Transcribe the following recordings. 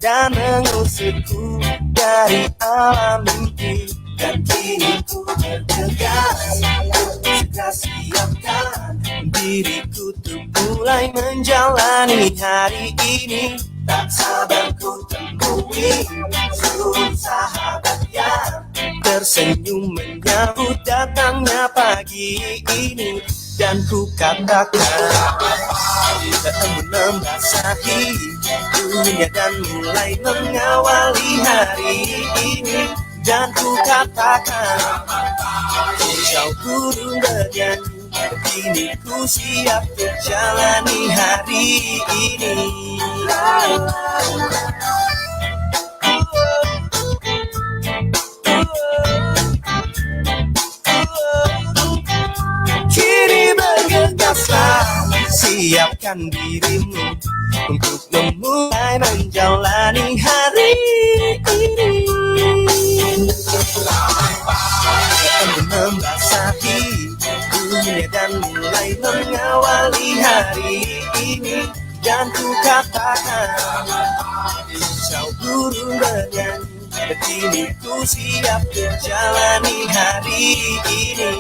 dan mengusirku dari alam mimpi. Dan kini ku bergegas, segera siapkan diriku untuk mulai menjalani hari ini. Tak sabar ku temui seluruh sahabat yang tersenyum menyambut datangnya pagi ini. Dan ku katakan embun membasahi dunia dan mulai mengawali hari ini. Dan ku katakan kau burung bernyanyi, kini ku siap untuk jalani hari ini. Kini bergegaslah, siapkan dirimu untuk memulai menjalani hari ini. Embun membasahi dunia dan mulai mengawali hari ini. Dan ku katakan kau burung bernyanyi, kini ku siap menjalani hari ini.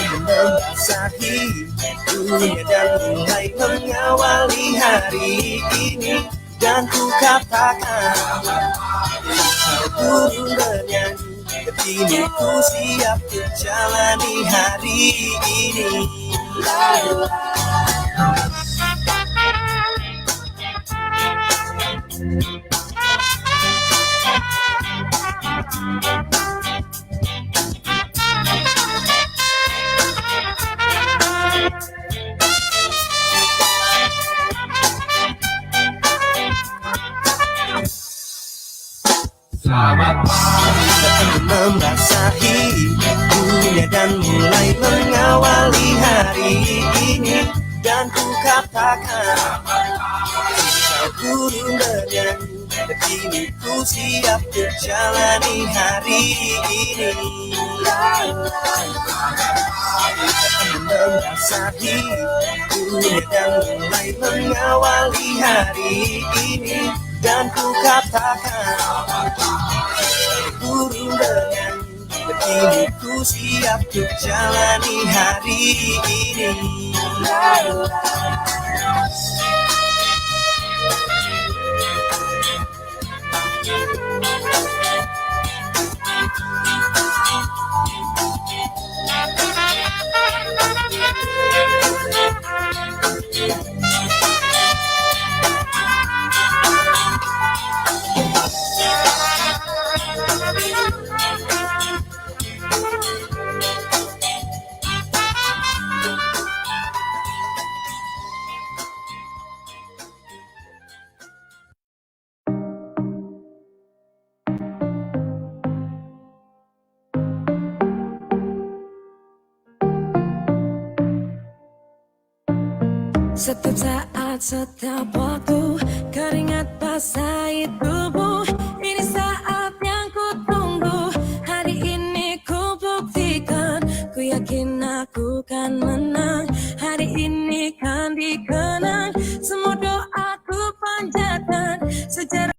Embun membasahi dunia dan mulai mengawali hari ini. Dan ku katakan kau burung bernyanyi, kini ku siap menjalani hari ini. Selamat pagi. Membasahi dunia dan mulai mengawali hari ini. Dan ku katakan kau burung bernyanyi, kini ku siap menjalani hari ini. Membasahi dunia dan mulai mengawali hari ini. Dan ku katakan burung bernyanyi, kini ku siap untuk jalani hari ini. Setiap saat, setiap waktu, keringat basahi tubuh. Ini saat yang ku tunggu. Hari ini ku buktikan, ku yakin aku kan menang. Hari ini kan dikenang, semua doaku panjatkan. Sejarah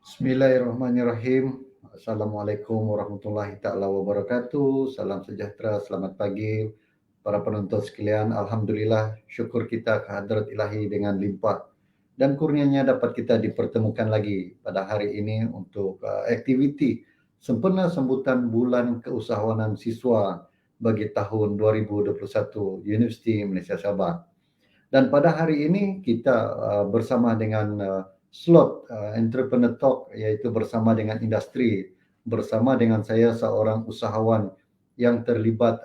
Bismillahirrahmanirrahim. Assalamualaikum warahmatullahi ta'ala wabarakatuh. Salam sejahtera, selamat pagi para penonton sekalian. Alhamdulillah, syukur kita kehadrat ilahi dengan limpah dan kurnianya dapat kita dipertemukan lagi pada hari ini untuk aktiviti sempena sambutan bulan keusahawanan siswa bagi tahun 2021 Universiti Malaysia Sabah. Dan pada hari ini kita bersama dengan slot Entrepreneur Talk, iaitu bersama dengan industri, bersama dengan saya seorang usahawan yang terlibat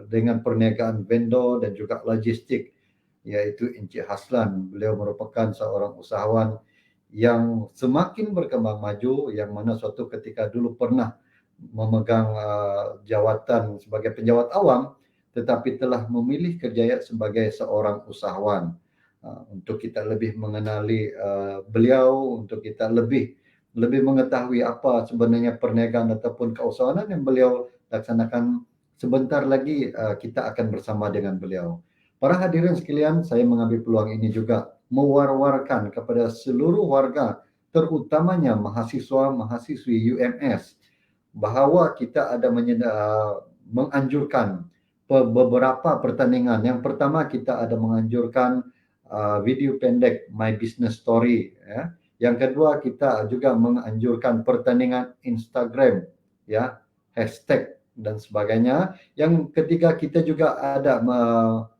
dengan perniagaan vendor dan juga logistik, iaitu Encik Haslan. Beliau merupakan seorang usahawan yang semakin berkembang maju, yang mana suatu ketika dulu pernah memegang jawatan sebagai penjawat awam, tetapi telah memilih kerjaya sebagai seorang usahawan. Untuk kita lebih mengenali beliau, untuk kita lebih lebih mengetahui apa sebenarnya perniagaan ataupun keusahawanan yang beliau laksanakan, sebentar lagi kita akan bersama dengan beliau. Para hadirin sekalian, saya mengambil peluang ini juga mewar-warkan kepada seluruh warga, terutamanya mahasiswa-mahasiswi UMS, bahawa kita ada menganjurkan beberapa pertandingan. Yang pertama, kita ada menganjurkan video pendek My Business Story, ya. Yang kedua, kita juga menganjurkan pertandingan Instagram, ya, hashtag dan sebagainya. Yang ketiga, kita juga ada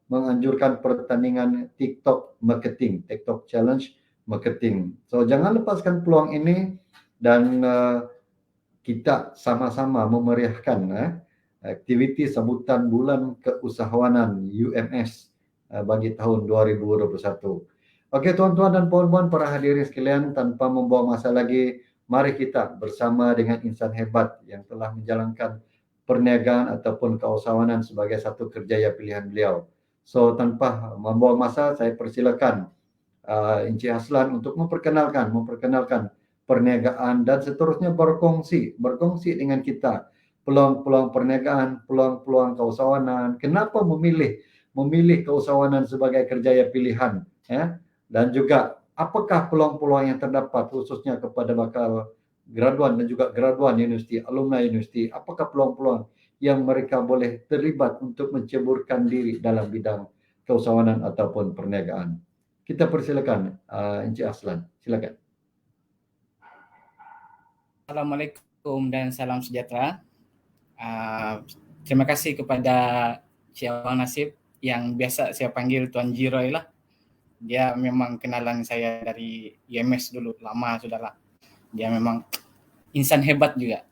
menganjurkan pertandingan TikTok marketing, TikTok challenge marketing. So jangan lepaskan peluang ini dan kita sama-sama memeriahkan aktiviti sambutan bulan keusahawanan UMS bagi tahun 2021. Okey, tuan-tuan dan puan-puan, para hadirin sekalian, tanpa membuang masa lagi, mari kita bersama dengan insan hebat yang telah menjalankan perniagaan ataupun keusahawanan sebagai satu kerjaya pilihan beliau. So, tanpa membuang masa, saya persilakan Encik Haslan untuk memperkenalkan perniagaan dan seterusnya berkongsi dengan kita peluang-peluang perniagaan, peluang-peluang keusahawanan, kenapa memilih keusahawanan sebagai kerjaya pilihan, ya, dan juga apakah peluang-peluang yang terdapat khususnya kepada bakal graduan dan juga graduan universiti, alumni universiti, apakah peluang-peluang yang mereka boleh terlibat untuk menceburkan diri dalam bidang keusahawanan ataupun perniagaan. Kita persilakan Encik Haslan, silakan. Assalamualaikum dan salam sejahtera. Terima kasih kepada Cik Abang Nasib yang biasa saya panggil Tuan Jiroy lah. Dia memang kenalan saya dari UMS dulu, lama sudah lah. Dia memang insan hebat juga.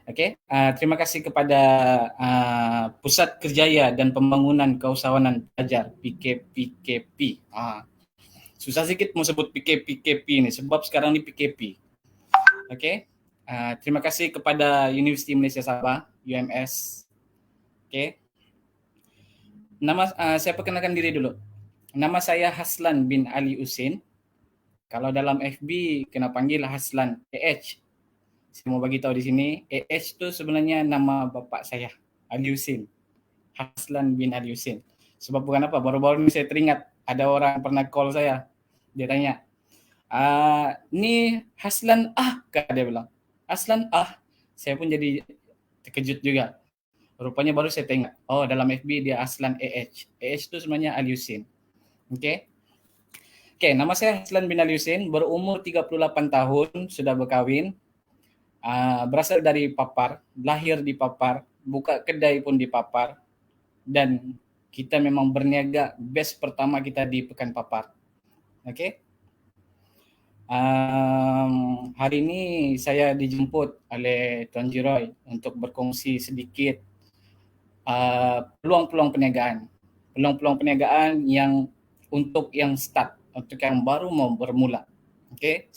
Okey, terima kasih kepada Pusat Kerjaya dan Pembangunan Keusahawanan Pelajar PKP. Susah sikit mau sebut PKP ni sebab sekarang ni PKP. Okey. Terima kasih kepada Universiti Malaysia Sabah, UMS. Okey. Saya perkenalkan diri dulu. Nama saya Haslan bin Ali Husin. Kalau dalam FB kena panggil Haslan AH. Saya mau bagi tahu di sini, AH tu sebenarnya nama bapa saya, Ali Husin. Haslan bin Ali Husin. Sebab bukan apa, baru-baru ni saya teringat ada orang pernah call saya. Dia tanya, ni Haslan dia bilang. Haslan saya pun jadi terkejut juga. Rupanya baru saya tengok, dalam FB dia Haslan AH. AH tu sebenarnya Ali Husin. Okey. Nama saya Haslan bin Ali Husin, berumur 38 tahun, sudah berkahwin. Berasal dari Papar, lahir di Papar, buka kedai pun di Papar, dan kita memang berniaga best pertama kita di Pekan Papar. Okey. Hari ini saya dijemput oleh Tuan Jiroy untuk berkongsi sedikit peluang-peluang perniagaan yang untuk yang start, untuk yang baru mau bermula. Okey,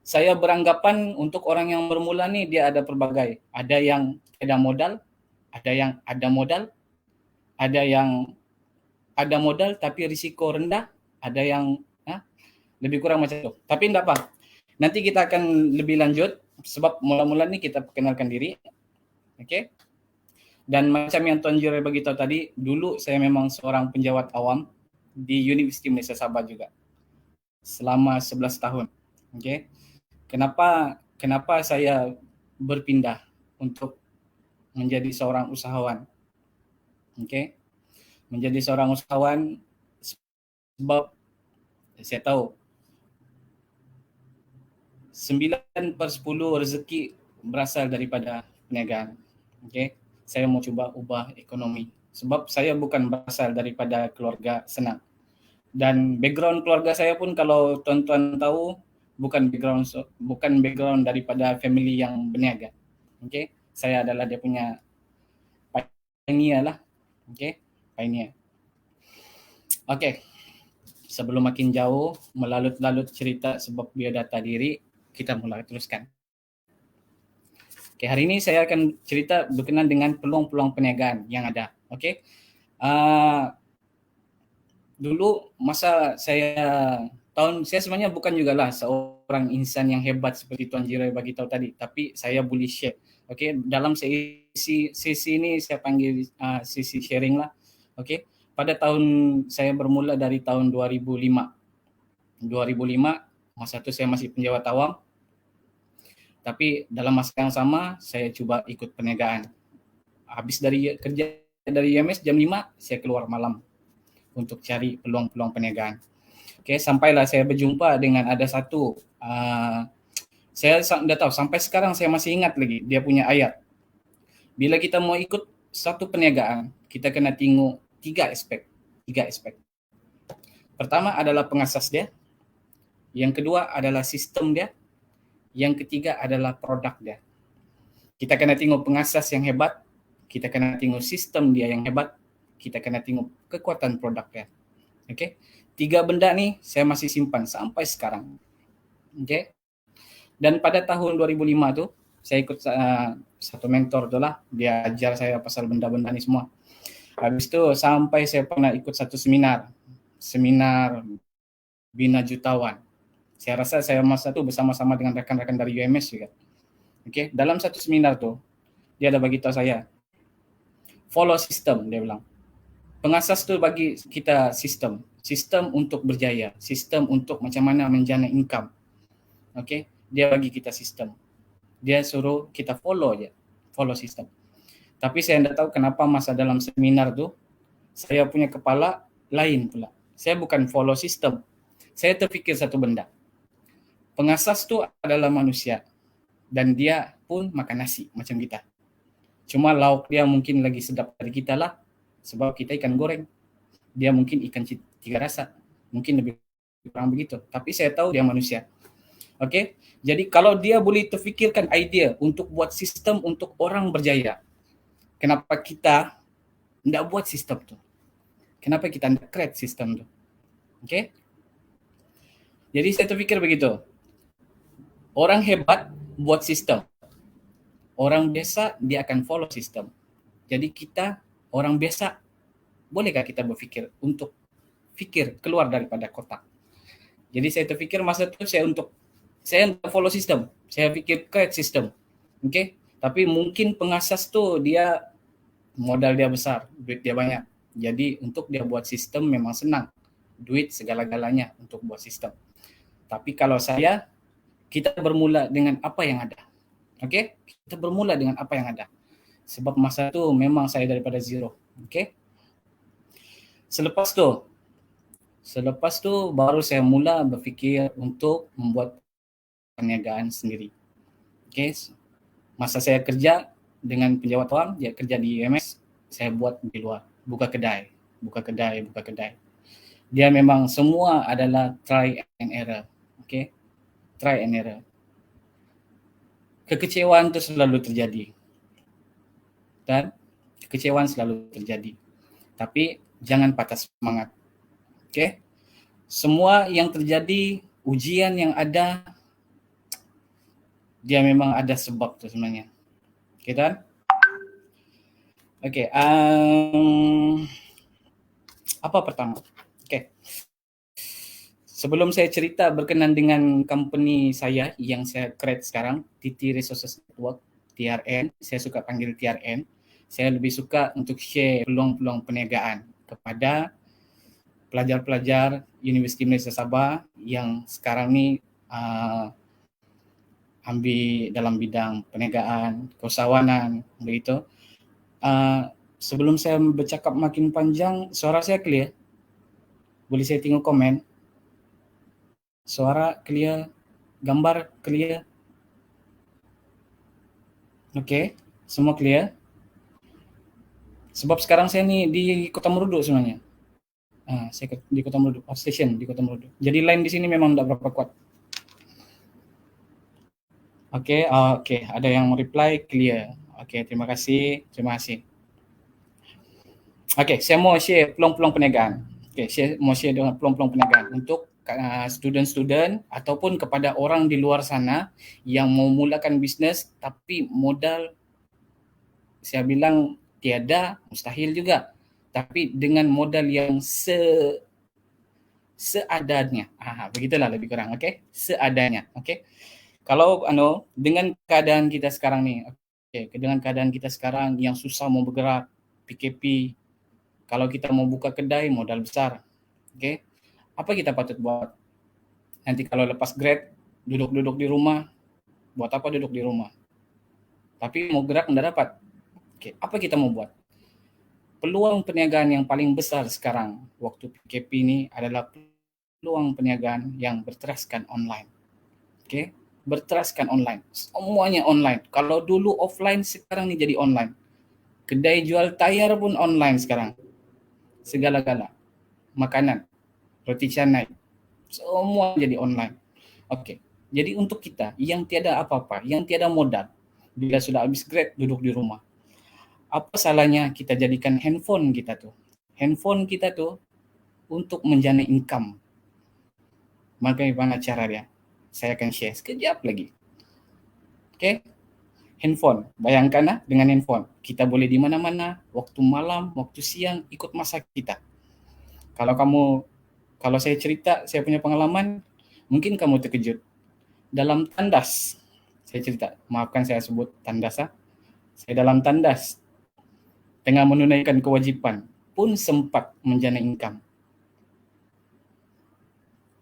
saya beranggapan untuk orang yang bermula ni dia ada pelbagai. Ada yang ada modal, ada yang ada modal, ada yang ada modal tapi risiko rendah, ada yang lebih kurang macam tu. Tapi enggak apa. Nanti kita akan lebih lanjut sebab mula-mula ni kita perkenalkan diri. Okey. Dan macam yang Tuan Jiroy bagi tahu tadi, dulu saya memang seorang penjawat awam di Universiti Malaysia Sabah juga. Selama 11 tahun. Okey. Kenapa saya berpindah untuk menjadi seorang usahawan? Okey. Menjadi seorang usahawan sebab saya tahu 9/10 rezeki berasal daripada perniagaan. Okey. Saya mau cuba ubah ekonomi sebab saya bukan berasal daripada keluarga senang. Dan background keluarga saya pun kalau tuan-tuan tahu bukan background daripada family yang berniaga. Okey. Saya adalah dia punya pioneer lah. Okey, pioneer. Okey. Sebelum makin jauh melalut-lalut cerita sebab biodata diri, kita mulai teruskan. Okey, hari ini saya akan cerita berkenaan dengan peluang-peluang perniagaan yang ada. Okey. Dulu masa saya sebenarnya bukan jugalah seorang seorang insan yang hebat seperti Tuan Jirai bagi tahu tadi, tapi saya boleh share. Okey, dalam sesi ini saya panggil sesi sharing lah. Okey, pada tahun saya bermula dari tahun 2005. Masa itu saya masih penjawat awam. Tapi dalam masa yang sama saya cuba ikut perniagaan. Habis dari kerja dari UMS jam 5, saya keluar malam untuk cari peluang-peluang perniagaan. Okey, sampailah saya berjumpa dengan ada satu saya dah tahu sampai sekarang saya masih ingat lagi dia punya ayat. Bila kita mau ikut satu perniagaan, kita kena tengok tiga aspek. Pertama adalah pengasas dia. Yang kedua adalah sistem dia. Yang ketiga adalah produk dia. Kita kena tengok pengasas yang hebat, kita kena tengok sistem dia yang hebat, kita kena tengok kekuatan produk dia. Okey. Tiga benda ni saya masih simpan sampai sekarang. Okey. Dan pada tahun 2005 tu saya ikut satu mentor tu lah, dia ajar saya pasal benda-benda ni semua. Habis tu sampai saya pernah ikut satu seminar Bina Jutawan. Saya rasa saya masa tu bersama-sama dengan rakan-rakan dari UMS juga. Okey, dalam satu seminar tu dia ada bagi tahu saya follow system, dia bilang. Pengasas tu bagi kita sistem untuk berjaya, sistem untuk macam mana menjana income. Okey, dia bagi kita sistem. Dia suruh kita follow sistem. Tapi saya tidak tahu kenapa masa dalam seminar tu saya punya kepala lain pula. Saya bukan follow sistem. Saya terfikir satu benda. Pengasas tu adalah manusia dan dia pun makan nasi macam kita. Cuma lauk dia mungkin lagi sedap dari kita lah sebab kita ikan goreng. Dia mungkin ikan tiga rasa. Mungkin lebih kurang begitu. Tapi saya tahu dia manusia. Okey. Jadi kalau dia boleh terfikirkan idea untuk buat sistem untuk orang berjaya, kenapa kita tidak buat sistem tu? Kenapa kita tidak create sistem tu? Okey. Jadi saya terfikir begitu. Orang hebat buat sistem. Orang biasa dia akan follow sistem. Jadi kita orang biasa, bolehkah kita berfikir untuk fikir keluar daripada kotak? Jadi saya terfikir masa itu saya follow sistem. Saya fikir create sistem. Okey? Tapi mungkin pengasas tu dia modal dia besar, duit dia banyak. Jadi untuk dia buat sistem memang senang. Duit segala-galanya untuk buat sistem. Tapi kalau kita bermula dengan apa yang ada. Okey? Kita bermula dengan apa yang ada. Sebab masa tu memang saya daripada zero. Okey? Selepas tu baru saya mula berfikir untuk membuat perniagaan sendiri. Okey? Masa saya kerja dengan penjawat awam, dia kerja di UMS, saya buat di luar, buka kedai. Dia memang semua adalah try and error. Okey? Try and error. Kekecewaan itu selalu terjadi. Tapi jangan patah semangat. Okey? Semua yang terjadi, ujian yang ada, dia memang ada sebab tu sebenarnya. Okey kan? Okey, apa pertama? Okey. Sebelum saya cerita berkenaan dengan company saya yang saya create sekarang, TT Resources Network, TRN, saya suka panggil TRN. Saya lebih suka untuk share peluang-peluang perniagaan kepada pelajar-pelajar Universiti Malaysia Sabah yang sekarang ni ambil dalam bidang perniagaan, keusahawanan, begitu. Sebelum saya bercakap makin panjang, suara saya clear? Boleh saya tengok komen? Suara clear, gambar clear. Okey, semua clear. Sebab sekarang saya ni di Kota Meruduk sebenarnya. Saya di Kota Meruduk, station di Kota Meruduk. Jadi line di sini memang tidak berapa kuat. Okey, ada yang reply clear. Okey, terima kasih. Okey, saya mau share peluang-peluang perniagaan. Okey, saya mau share dengan peluang-peluang perniagaan untuk student-student ataupun kepada orang di luar sana yang mau mulakan bisnes tapi modal saya bilang tiada, mustahil juga. Tapi dengan modal yang seadanya. Begitulah lebih kurang, oke? Seadanya, oke? Kalau dengan keadaan kita sekarang nih, dengan keadaan kita sekarang yang susah mau bergerak, PKP, kalau kita mau buka kedai modal besar, oke? Apa kita patut buat? Nanti kalau lepas grad, duduk-duduk di rumah, buat apa duduk di rumah? Tapi mau gerak nggak dapat. Oke, apa kita mau buat? Peluang perniagaan yang paling besar sekarang waktu PKP ini adalah peluang perniagaan yang berteraskan online. Oke, berteraskan online. Semuanya online. Kalau dulu offline, sekarang ini jadi online. Kedai jual tayar pun online sekarang. Segala-gala. Makanan, roti canai, semua jadi online. Oke, jadi untuk kita yang tiada apa-apa, yang tiada modal, bila sudah habis grade duduk di rumah, apa salahnya kita jadikan handphone kita tuh untuk menjana income. Bagaimana cara dia? Saya akan share sekejap lagi. Oke, handphone. Bayangkan dengan handphone, kita boleh di mana-mana, waktu malam, waktu siang, ikut masak kita. Kalau saya cerita, saya punya pengalaman, mungkin kamu terkejut. Dalam tandas, saya cerita, maafkan saya sebut tandas. Saya dalam tandas, tengah menunaikan kewajiban, pun sempat menjana income.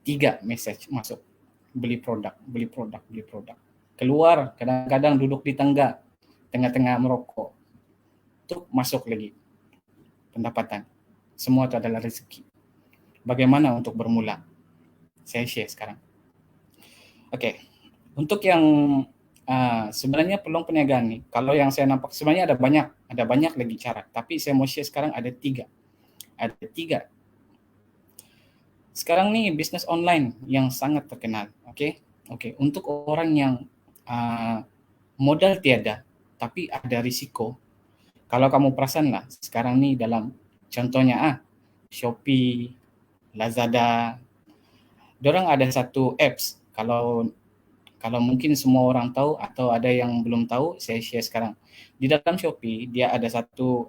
3 message masuk, beli produk. Keluar, kadang-kadang duduk di tangga, tengah-tengah merokok. Tuh masuk lagi pendapatan. Semua itu adalah rezeki. Bagaimana untuk bermula? Saya share sekarang. Oke, untuk yang sebenarnya peluang perniagaan nih, kalau yang saya nampak sebenarnya ada banyak lagi cara, tapi saya mau share sekarang ada 3. Sekarang nih bisnis online yang sangat terkenal, oke. Untuk orang yang modal tiada, tapi ada risiko. Kalau kamu perasan lah, sekarang nih dalam contohnya Shopee, Lazada, dorang ada satu apps. Kalau mungkin semua orang tahu atau ada yang belum tahu, saya share sekarang. Di dalam Shopee dia ada satu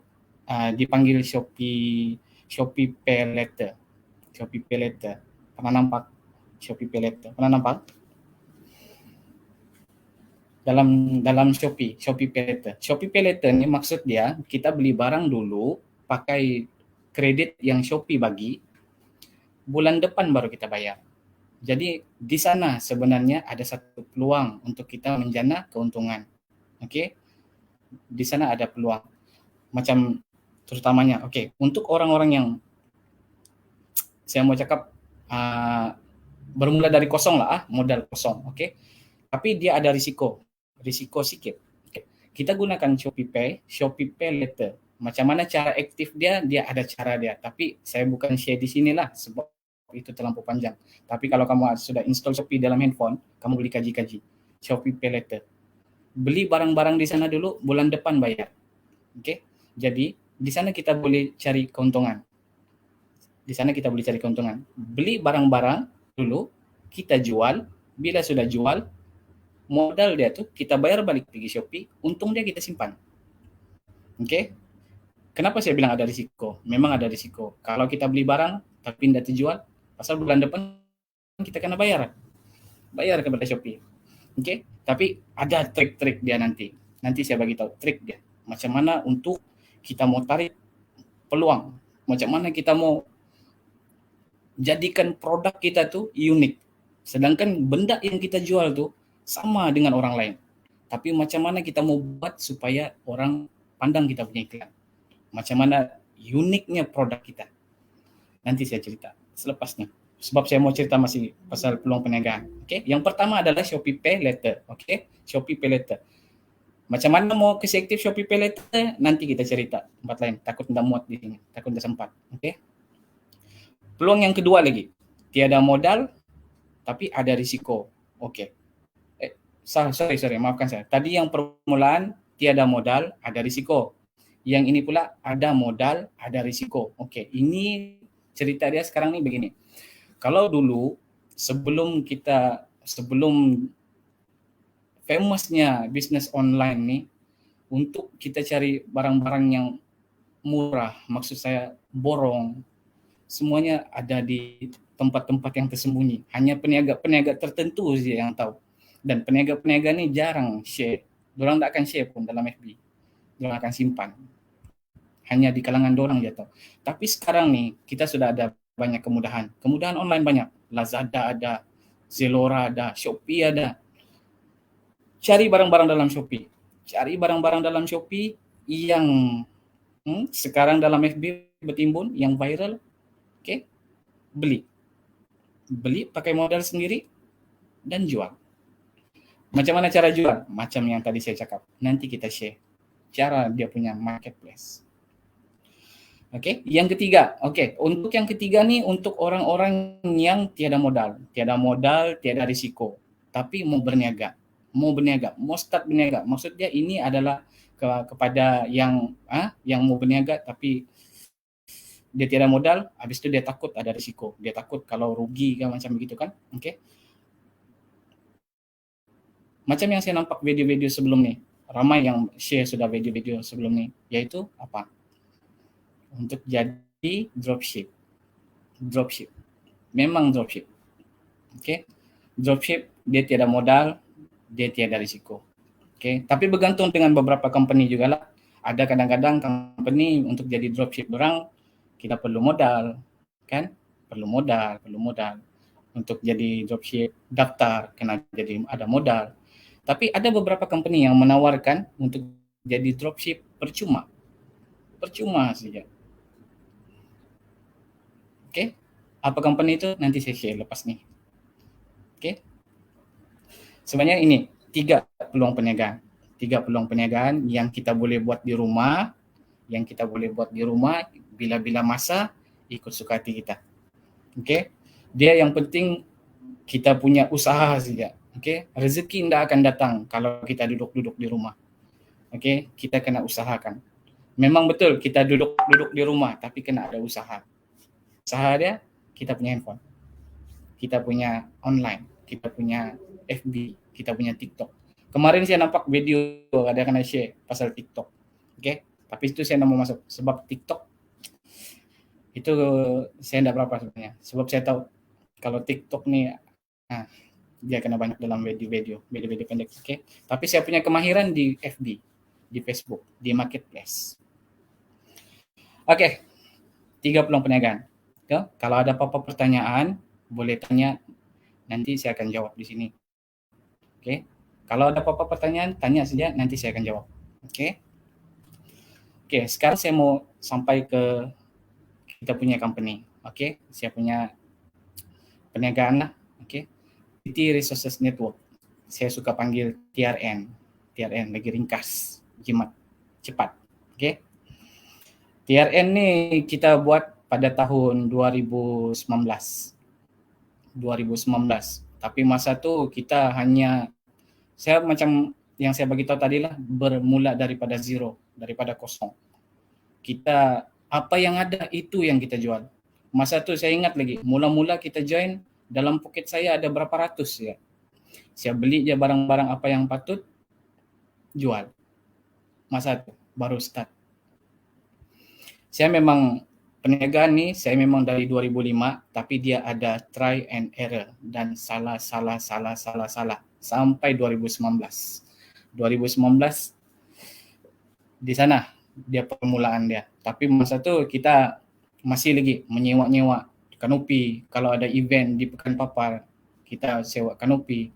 dipanggil Shopee Pay Later. Pernah nampak Shopee Pay Later? Pernah nampak? Dalam Shopee Pay Later. Shopee Pay Later ini maksud dia kita beli barang dulu pakai kredit yang Shopee bagi, bulan depan baru kita bayar. Jadi di sana sebenarnya ada satu peluang untuk kita menjana keuntungan. Oke? Di sana ada peluang. Macam terutamanya, untuk orang-orang yang saya mau cakap bermula dari kosong lah, modal kosong, oke. Tapi dia ada risiko sikit. Kita gunakan Shopee Pay Later. Macam mana cara aktif dia ada cara dia. Tapi saya bukan share di sinilah sebab itu terlampau panjang. Tapi kalau kamu sudah install Shopee dalam handphone, kamu boleh kaji Shopee Pay Later. Beli barang-barang di sana dulu, bulan depan bayar. Oke. Jadi di sana kita boleh cari keuntungan. Beli barang-barang dulu, kita jual. Bila sudah jual, modal dia tuh kita bayar balik pergi Shopee, untung dia kita simpan. Oke? Kenapa saya bilang ada risiko? Memang ada risiko. Kalau kita beli barang tapi tidak dijual, pasal bulan depan kita kena bayar kepada Shopee. Oke? Tapi ada trik-trik dia nanti. Nanti saya bagi tahu trik dia. Macam mana untuk kita mau tarik peluang. Macam mana kita mau jadikan produk kita tuh unik. Sedangkan benda yang kita jual tuh sama dengan orang lain. Tapi macam mana kita mau buat supaya orang pandang kita punya iklan. Macam mana uniknya produk kita. Nanti saya cerita selepasnya. Sebab saya mau cerita masih pasal peluang perniagaan. Oke? Yang pertama adalah Shopee Pay Later. Oke? Shopee Pay Later. Macam mana mau kasih aktif Shopee Pay Later, nanti kita cerita tempat lain. Takut tidak muat di sini. Takut tidak sempat. Oke? Peluang yang kedua lagi. Tiada modal, tapi ada risiko. Oke. Sorry, maafkan saya. Tadi yang permulaan, tiada modal, ada risiko. Yang ini pula, ada modal, ada risiko. Oke, ini cerita dia sekarang nih begini. Kalau dulu, sebelum famousnya bisnis online nih, untuk kita cari barang-barang yang murah, maksud saya borong, semuanya ada di tempat-tempat yang tersembunyi. Hanya peniaga-peniaga tertentu saja yang tahu. Dan peniaga-peniaga ini jarang share. Diorang tak akan share pun dalam FB. Diorang akan simpan. Hanya di kalangan diorang dia tahu. Tapi sekarang nih kita sudah ada banyak kemudahan. Kemudahan online banyak. Lazada ada, Zalora ada, Shopee ada. Cari barang-barang dalam Shopee. Cari barang-barang dalam Shopee yang sekarang dalam FB bertimbun, yang viral. Oke. Beli pakai modal sendiri dan jual. Macam mana cara jual? Macam yang tadi saya cakap. Nanti kita share cara dia punya marketplace. Oke, yang ketiga. Oke, untuk yang ketiga nih untuk orang-orang yang tiada modal, tiada risiko, tapi mau berniaga, mau start berniaga. Maksudnya ini adalah kepada yang mau berniaga tapi dia tiada modal, habis itu dia takut ada risiko, dia takut kalau rugi kan macam begitu kan. Oke. Macam yang saya nampak video-video sebelum ni, ramai yang share sudah video-video sebelum ni, yaitu apa? Untuk jadi dropship. Memang dropship. Oke. Dropship dia tiada modal, dia tiada risiko. Oke, tapi bergantung dengan beberapa company juga lah. Ada kadang-kadang company untuk jadi dropship orang kita perlu modal, kan? Perlu modal. Untuk jadi dropship daftar kena jadi ada modal. Tapi ada beberapa company yang menawarkan untuk jadi dropship percuma saja. Oke, apa company itu nanti saya share lepas ni. Oke, sebenarnya ini 3 peluang perniagaan yang kita boleh buat di rumah, bila-bila masa ikut suka hati kita. Oke, dia yang penting kita punya usaha saja. Oke, rezeki tidak akan datang kalau kita duduk-duduk di rumah. Oke, kita kena usahakan. Memang betul kita duduk di rumah, tapi kena ada usaha. Usaha dia, kita punya handphone, kita punya online, kita punya FB, kita punya TikTok. Kemarin saya nampak video ada kena share pasal TikTok. Oke, tapi itu saya tidak mau masuk sebab TikTok itu saya tidak berapa sebenarnya. Sebab saya tahu kalau TikTok nih dia kena banyak dalam video pendek. Oke, tapi saya punya kemahiran di FB, di Facebook, di marketplace. Oke, 3 peluang perniagaan. Kalau ada apa-apa pertanyaan boleh tanya, nanti saya akan jawab di sini. Oke, kalau ada apa-apa pertanyaan tanya saja, nanti saya akan jawab. Oke, sekarang saya mau sampai ke kita punya company. Oke, saya punya perniagaan lah. Oke, TT Resources Network. Saya suka panggil TRN lagi ringkas, jimat, cepat. Oke. TRN ni kita buat pada tahun 2019. Tapi masa tu kita saya macam yang saya bagi tahu tadi lah, bermula daripada zero, daripada kosong. Kita apa yang ada itu yang kita jual. Masa tu saya ingat lagi, mula-mula kita join, dalam poket saya ada berapa ratus ya. Saya beli je barang-barang apa yang patut, jual. Masa tu baru start. Saya memang perniagaan ni, saya memang dari 2005, tapi dia ada try and error dan salah sampai 2019 di sana dia permulaan dia. Tapi masa tu kita masih lagi menyewa kanopi. Kalau ada event di Pekan Papar, kita sewa kanopi.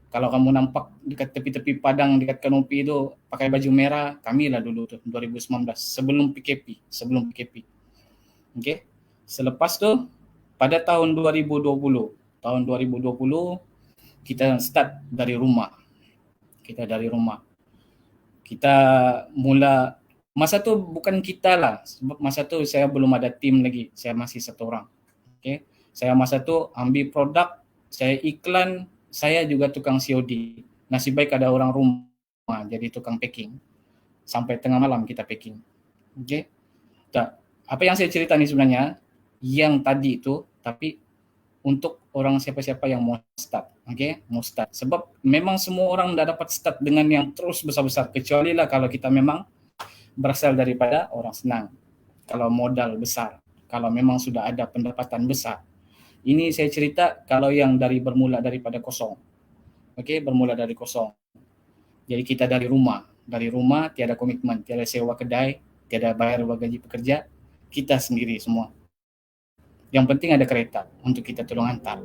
Kalau kamu nampak dekat tepi-tepi padang dekat kanopi itu pakai baju merah, kami lah dulu tuh 2019 sebelum PKP. Okey. Selepas tu pada tahun 2020 kita start dari rumah. Kita mula, masa tu bukan kita lah, sebab masa tu saya belum ada tim lagi, saya masih satu orang. Okey. Saya masa tu ambil produk, saya iklan, saya juga tukang COD. Nasib baik ada orang rumah jadi tukang packing. Sampai tengah malam kita packing. Okey. Apa yang saya cerita ni sebenarnya yang tadi itu, tapi untuk orang siapa-siapa yang mau start. Okey, mau start. Sebab memang semua orang dah dapat start dengan yang terus besar-besar, kecuali lah kalau kita memang berasal daripada orang senang. Kalau modal besar, kalau memang sudah ada pendapatan besar, Ini saya cerita kalau yang bermula daripada kosong. Okey, bermula dari kosong. Jadi kita dari rumah tiada komitmen, tiada sewa kedai, tiada bayar gaji pekerja, kita sendiri semua. Yang penting ada kereta untuk kita tolong hantar.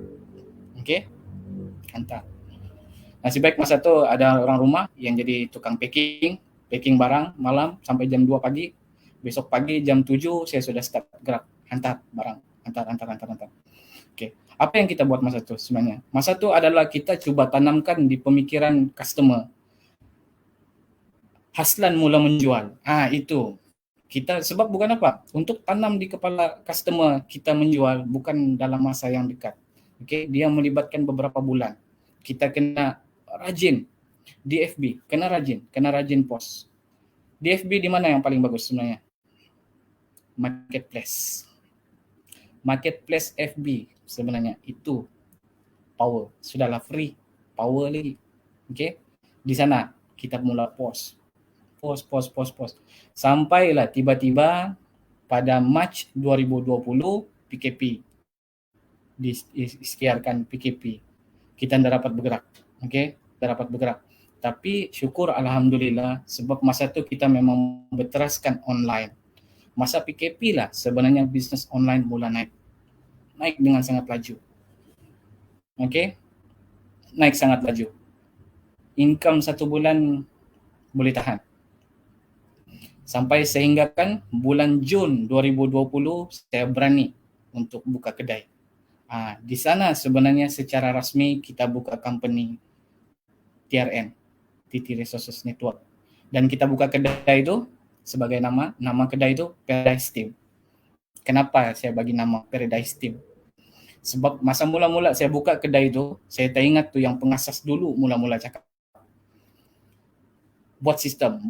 Okey? Hantar. Nasib baik masa tu ada orang rumah yang jadi tukang packing barang malam sampai jam 2 pagi. Besok pagi jam 7 saya sudah start gerak hantar barang, hantar. Okey. Apa yang kita buat masa tu sebenarnya? Masa tu adalah kita cuba tanamkan di pemikiran customer. Haslan mula menjual. Itu. Kita sebab bukan apa? Untuk tanam di kepala customer kita menjual bukan dalam masa yang dekat. Okey, dia melibatkan beberapa bulan. Kita kena rajin di FB, kena rajin post. Di FB di mana yang paling bagus sebenarnya? Marketplace FB sebenarnya itu power. Sudahlah free, power lagi. Okey. Di sana kita mula post. Sampailah tiba-tiba pada Mac 2020 PKP disiarkan PKP. Kita tidak dapat bergerak. Okey, tidak dapat bergerak. Tapi syukur alhamdulillah sebab masa tu kita memang berteraskan online. Masa PKP lah sebenarnya bisnes online mula naik dengan sangat laju. Okey, naik sangat laju. Income 1 bulan boleh tahan. Sampai sehingga kan bulan Jun 2020 saya berani untuk buka kedai. Di sana sebenarnya secara rasmi kita buka company TRN, TT Resources Network. Dan kita buka kedai itu sebagai nama kedai itu Paradise Team. Kenapa saya bagi nama Paradise Team? Sebab masa mula-mula saya buka kedai itu, saya tak ingat tu yang pengasas dulu mula-mula cakap. Buat sistem.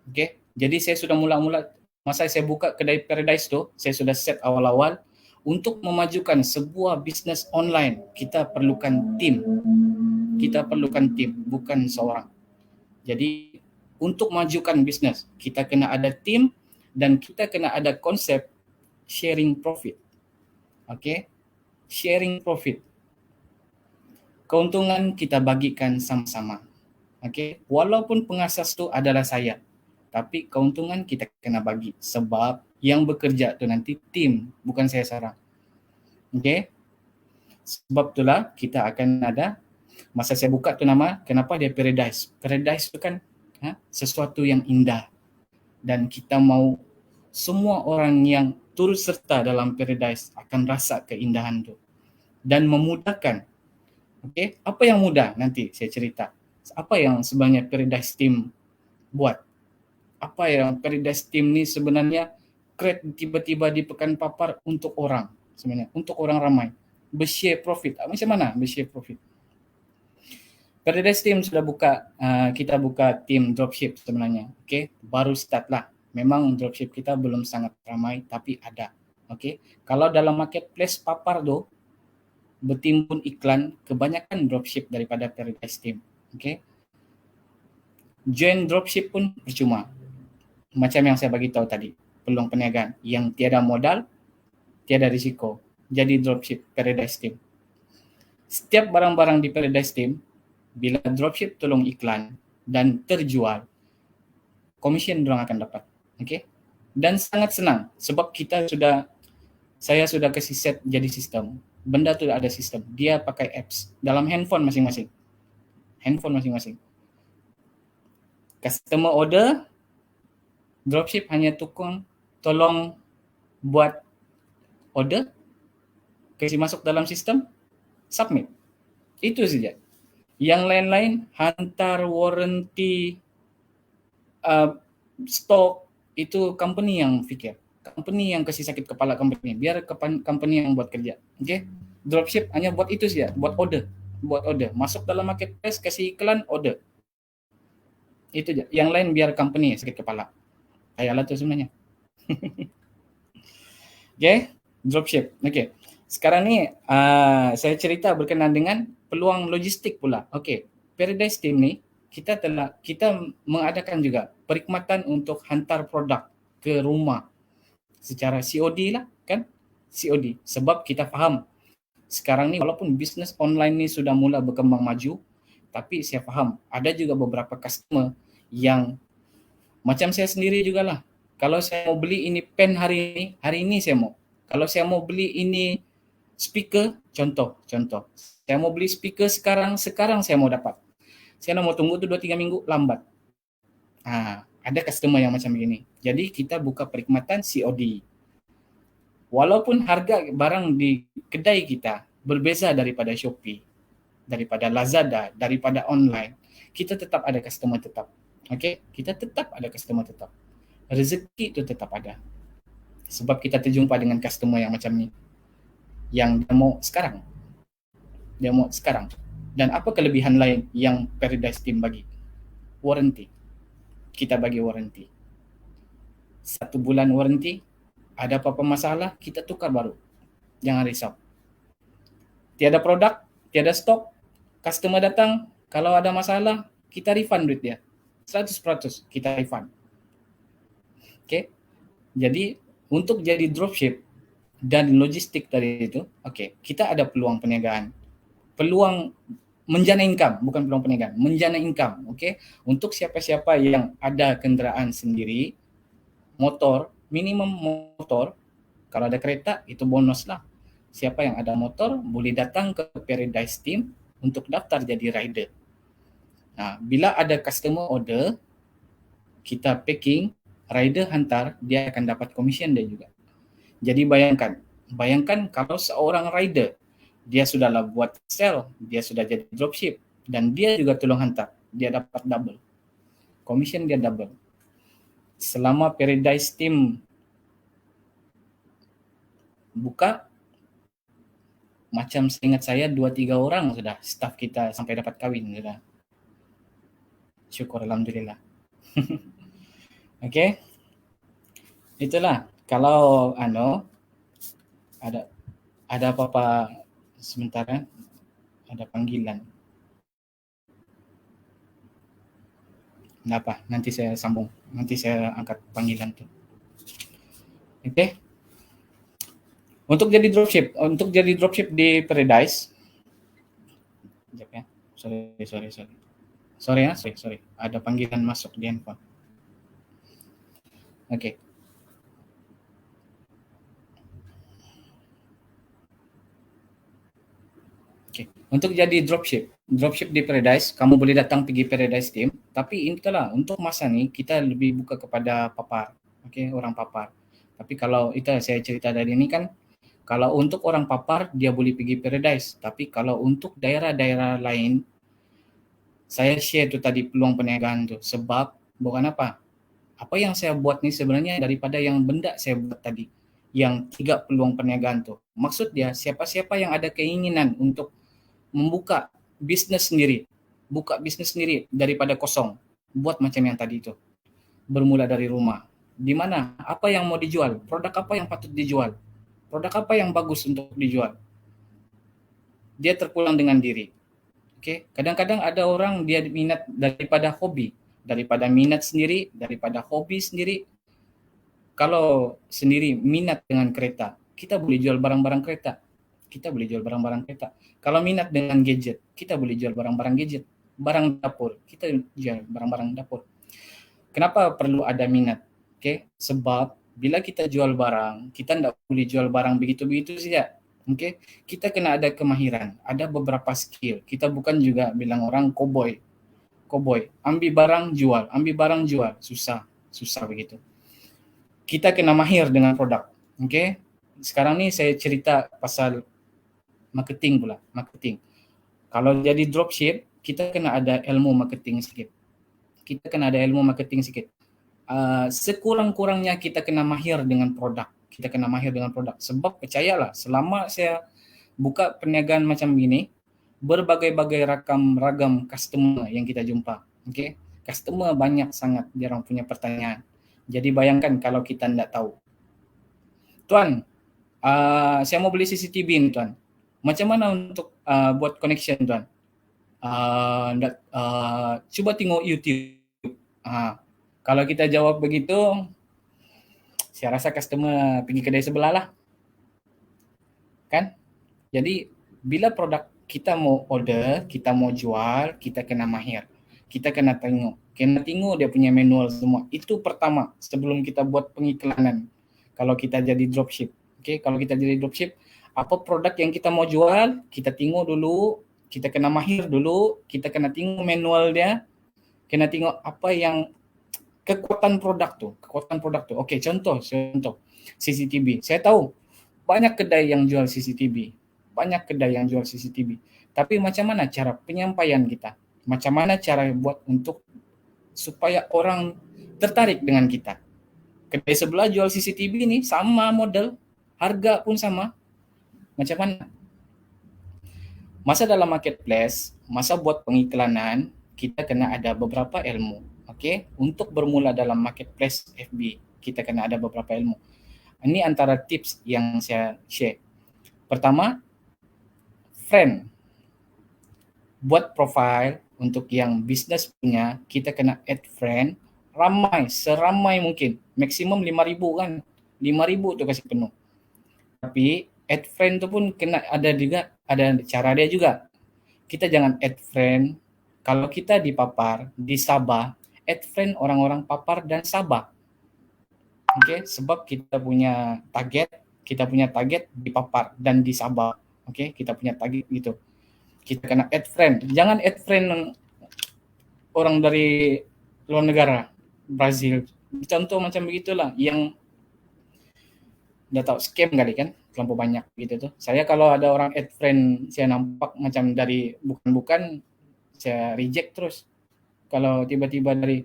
Okey. Jadi saya sudah mula-mula masa saya buka kedai Paradise tu, saya sudah set awal-awal untuk memajukan sebuah bisnes online. Kita perlukan tim, bukan seorang. Jadi untuk majukan bisnes, kita kena ada tim dan kita kena ada konsep sharing profit. Okey, sharing profit. Keuntungan kita bagikan sama-sama. Okey, walaupun pengasas tu adalah saya, tapi keuntungan kita kena bagi sebab yang bekerja tu nanti tim, bukan saya seorang. Okey, sebab itulah kita akan ada masa saya buka tu nama, kenapa dia Paradise? Paradise tu kan sesuatu yang indah dan kita mau semua orang yang turut serta dalam Paradise akan rasa keindahan tu dan memudahkan. Okey, apa yang mudah nanti saya cerita. Apa yang sebenarnya Paradise Team buat? Apa yang Paradise Team ni sebenarnya create tiba-tiba di Pekan Papar untuk orang sebenarnya, untuk orang ramai. Bershare profit. Macam mana bershare profit? Paradise Team sudah buka, kita buka tim dropship sebenarnya. Okey, baru start lah. Memang dropship kita belum sangat ramai tapi ada. Okey, kalau dalam marketplace Papar tu bertimbun iklan, kebanyakan dropship daripada Paradise Team. Okey. Join dropship pun percuma. Macam yang saya bagi tahu tadi, peluang perniagaan yang tiada modal, tiada risiko. Jadi dropship Paradise Team. Setiap barang-barang di Paradise Team bila dropship tolong iklan dan terjual, komisen diorang akan dapat. Okey. Dan sangat senang sebab saya sudah kasih set jadi sistem. Benda tu ada sistem. Dia pakai apps dalam handphone masing-masing. Customer order, dropship hanya tolong buat order, kasih masuk dalam sistem, submit. Itu saja. Yang lain-lain, hantar, warranty, stok, itu company yang fikir. Company yang kasih sakit kepala company. Biar company yang buat kerja. Okay? Dropship hanya buat itu saja, buat order. Masuk dalam marketplace, kasih iklan, order. Itu aja. Yang lain biar company sakit kepala. Kayaklah tu sebenarnya. Okay? Dropship. Okay. Sekarang ni saya cerita berkenaan dengan peluang logistik pula. Okay. Paradise Team ni kita mengadakan juga perkhidmatan untuk hantar produk ke rumah secara COD lah kan. COD. Sebab kita faham sekarang ni walaupun bisnes online ni sudah mula berkembang maju, tapi saya faham ada juga beberapa customer yang macam saya sendiri jugalah. Kalau saya mau beli ini pen hari ini saya mau. Kalau saya mau beli ini speaker, contoh. Saya mau beli speaker sekarang saya mau dapat. Saya nak mau tunggu tu 2-3 minggu, lambat. Ada customer yang macam begini. Jadi kita buka perkhidmatan COD. Walaupun harga barang di kedai kita berbeza daripada Shopee, daripada Lazada, daripada online, kita tetap ada customer tetap. Okey, kita tetap ada customer tetap. Rezeki itu tetap ada. Sebab kita terjumpa dengan customer yang macam ni. Yang dia mau sekarang. Dan apa kelebihan lain yang Paradise Team bagi? Warranty. Kita bagi warranty. 1 bulan warranty, ada apa-apa masalah, kita tukar baru. Jangan risau. Tiada produk, tiada stok, customer datang, kalau ada masalah, kita refund duit dia. 100% kita refund. Okay. Jadi untuk jadi dropship dan logistik tadi itu, kita ada peluang perniagaan. Peluang menjana income, bukan peluang perniagaan, menjana income. Untuk siapa-siapa yang ada kenderaan sendiri, motor, minimum motor, kalau ada kereta itu bonus lah. Siapa yang ada motor boleh datang ke Paradise Team untuk daftar jadi rider. Bila ada customer order, kita packing, rider hantar, dia akan dapat commission dia juga. Jadi bayangkan kalau seorang rider, dia sudahlah buat sell, dia sudah jadi dropship, dan dia juga tolong hantar, dia dapat double. Commission dia double. Selama Paradise Team buka, macam seingat saya 2-3 orang sudah staff kita sampai dapat kahwin sudah. Syukur alhamdulillah. Okey. Itulah kalau ada apa-apa sebentar ada panggilan. Kenapa? Nanti saya sambung. Nanti saya angkat panggilan tu. Okey. Untuk jadi dropship di Paradise. Sekejap ya. Sorry. Ada panggilan masuk di handphone. Okey. Untuk jadi dropship di Paradise, kamu boleh datang pergi Paradise Team, tapi itulah untuk masa ni kita lebih buka kepada papar. Orang papar. Tapi kalau itu saya cerita dari ini kan, kalau untuk orang papar dia boleh pergi Paradise, tapi kalau untuk daerah-daerah lain, saya share tu tadi peluang perniagaan tu. Sebab bukan apa yang saya buat ni sebenarnya daripada yang benda saya buat tadi, yang 3 peluang perniagaan tu. Maksud dia siapa-siapa yang ada keinginan untuk membuka bisnes sendiri, buka bisnes sendiri daripada kosong, buat macam yang tadi tu. Bermula dari rumah. Di mana? Apa yang mau dijual? Produk apa yang patut dijual? Produk apa yang bagus untuk dijual? Dia terpulang dengan diri. Kadang-kadang ada orang dia minat daripada hobi, daripada minat sendiri, daripada hobi sendiri. Kalau sendiri minat dengan kereta, kita boleh jual barang-barang kereta. Kalau minat dengan gadget, kita boleh jual barang-barang gadget. Barang dapur, kita jual barang-barang dapur. Kenapa perlu ada minat? Sebab bila kita jual barang, kita tidak boleh jual barang begitu-begitu saja. Kita kena ada kemahiran, ada beberapa skill. Kita bukan juga bilang orang cowboy. Ambil barang jual, susah begitu. Kita kena mahir dengan produk. Sekarang ni saya cerita pasal marketing pula. Kalau jadi dropship, kita kena ada ilmu marketing sikit. Sekurang-kurangnya kita kena mahir dengan produk. Sebab percayalah, selama saya buka perniagaan macam gini, berbagai-bagai ragam customer yang kita jumpa. Customer banyak sangat, dia orang punya pertanyaan. Jadi bayangkan kalau kita tidak tahu. Tuan, saya mau beli CCTV ni tuan. Macam mana untuk buat connection tuan? Cuba tengok YouTube. Kalau kita jawab begitu, saya rasa customer pergi kedai sebelah lah. kan? Jadi bila produk kita mau order, kita mau jual, kita kena mahir. Kita kena tengok dia punya manual semua. Itu pertama sebelum kita buat pengiklanan. Kalau kita jadi dropship, oke? Kalau kita jadi dropship, apa produk yang kita mau jual, kita tengok dulu, kita kena mahir dulu, kita kena tengok manual dia, kena tengok apa yang kekuatan produk tuh. Oke, contoh CCTV. Saya tahu banyak kedai yang jual CCTV. Tapi macam mana cara penyampaian kita? Macam mana cara buat untuk supaya orang tertarik dengan kita? Kedai sebelah jual CCTV nih sama model, harga pun sama. Macam mana? Masa dalam marketplace, masa buat pengiklanan, kita kena ada beberapa ilmu. Oke, untuk bermula dalam marketplace FB, kita kena ada beberapa ilmu. Ini antara tips yang saya share. Pertama, friend. Buat profile untuk yang bisnes punya, kita kena add friend ramai, seramai mungkin. Maksimum 5,000 kan. 5,000 tu kasih penuh. Tapi add friend tu pun kena ada juga, ada cara dia juga. Kita jangan add friend kalau kita di Papar, di Sabah, add friend orang-orang Papar dan Sabah. Oke, sebab kita punya target di Papar dan di Sabah. Oke, kita punya target gitu. Kita kena add friend. Jangan add friend orang dari luar negara, Brazil. Contoh macam begitulah yang udah tahu scam kali kan, terlalu banyak gitu tuh. Saya kalau ada orang add friend saya nampak macam dari bukan, saya reject terus. Kalau tiba-tiba dari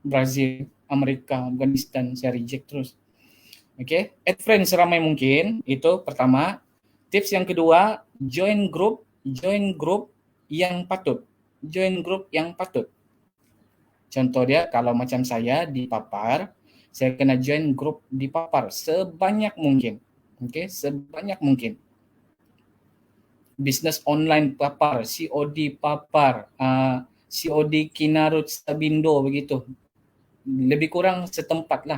Brazil, Amerika, Afghanistan, saya reject terus. Oke, add friend seramai mungkin, itu pertama. Tips yang kedua, join group yang patut. Contoh dia, kalau macam saya di Papar, saya kena join grup di Papar sebanyak mungkin. Oke, sebanyak mungkin. Bisnes online Papar, COD Papar, COD Kinarut Sabindo begitu. Lebih kurang setempat.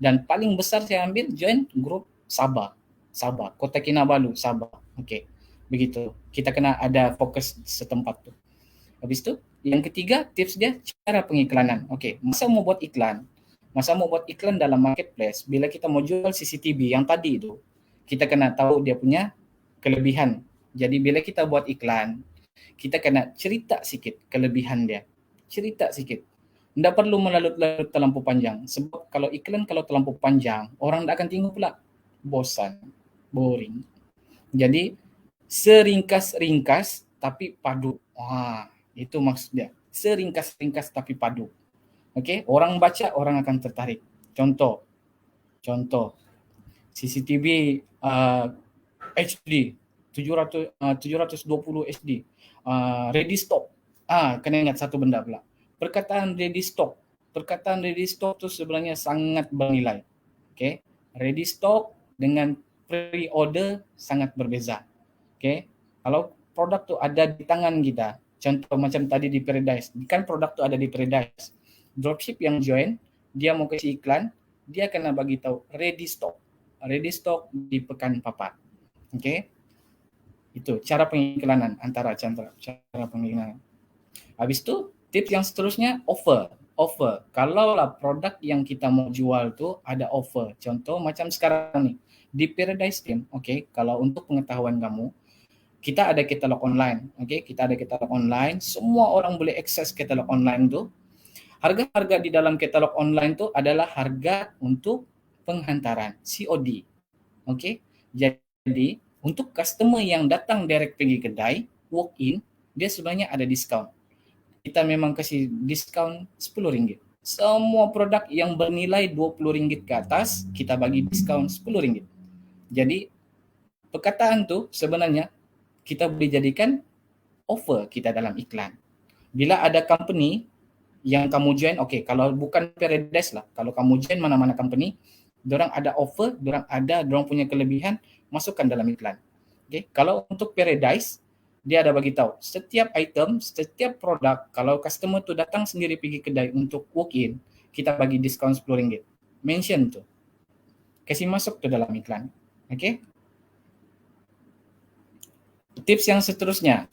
Dan paling besar saya ambil join grup Sabah, Kota Kinabalu, Sabah. Oke, begitu. Kita kena ada fokus setempat tuh. Habis itu, yang ketiga tips dia cara pengiklanan. Oke, masa mau buat iklan dalam marketplace, bila kita mau jual CCTV yang tadi itu, kita kena tahu dia punya kelebihan. Jadi bila kita buat iklan, kita kena cerita sikit kelebihan dia. Cerita sikit. Tidak perlu melalut-lalut terlampau panjang. Sebab kalau iklan kalau terlampau panjang, orang tidak akan tengok pula. Bosan, boring. Jadi seringkas-ringkas tapi padu. Wah, itu maksudnya. Seringkas-ringkas tapi padu. Oke, orang baca, orang akan tertarik. Contoh CCTV HD 720 HD ready stock. Kena ingat satu benda pula. Perkataan ready stock itu sebenarnya sangat bernilai. Oke, ready stock dengan pre-order sangat berbeza. Oke, kalau produk tu ada di tangan kita, contoh macam tadi di Paradise, kan produk tu ada di Paradise. Dropship yang join, dia mau kasih iklan, dia kena bagi tahu ready stock di Pekan Papar. Oke, itu cara pengiklanan, antara cara pengiklanan. Habis itu tips yang seterusnya offer. Kalau lah produk yang kita mau jual tu ada offer. Contoh macam sekarang nih di Paradise Team. Oke, kalau untuk pengetahuan kamu, kita ada katalog online. Oke, kita ada katalog online. Semua orang boleh akses katalog online tu. Harga-harga di dalam katalog online tu adalah harga untuk penghantaran COD. Oke, jadi untuk customer yang datang direct pergi kedai, walk in, dia sebenarnya ada diskaun. Kita memang kasih diskaun RM10. Semua produk yang bernilai RM20 ke atas, kita bagi diskaun RM10. Jadi, perkataan tu sebenarnya kita boleh jadikan offer kita dalam iklan. Bila ada company yang kamu join, okay, kalau bukan Paradise lah, kalau kamu join mana-mana company, dorang ada offer, dorang punya kelebihan, masukkan dalam iklan. Okay, kalau untuk Paradise, dia ada bagi tahu setiap item, setiap produk, kalau customer tu datang sendiri pergi kedai untuk walk in, kita bagi diskaun RM10. Mention tu. Kasih masuk tu dalam iklan. Okay? Tips yang seterusnya,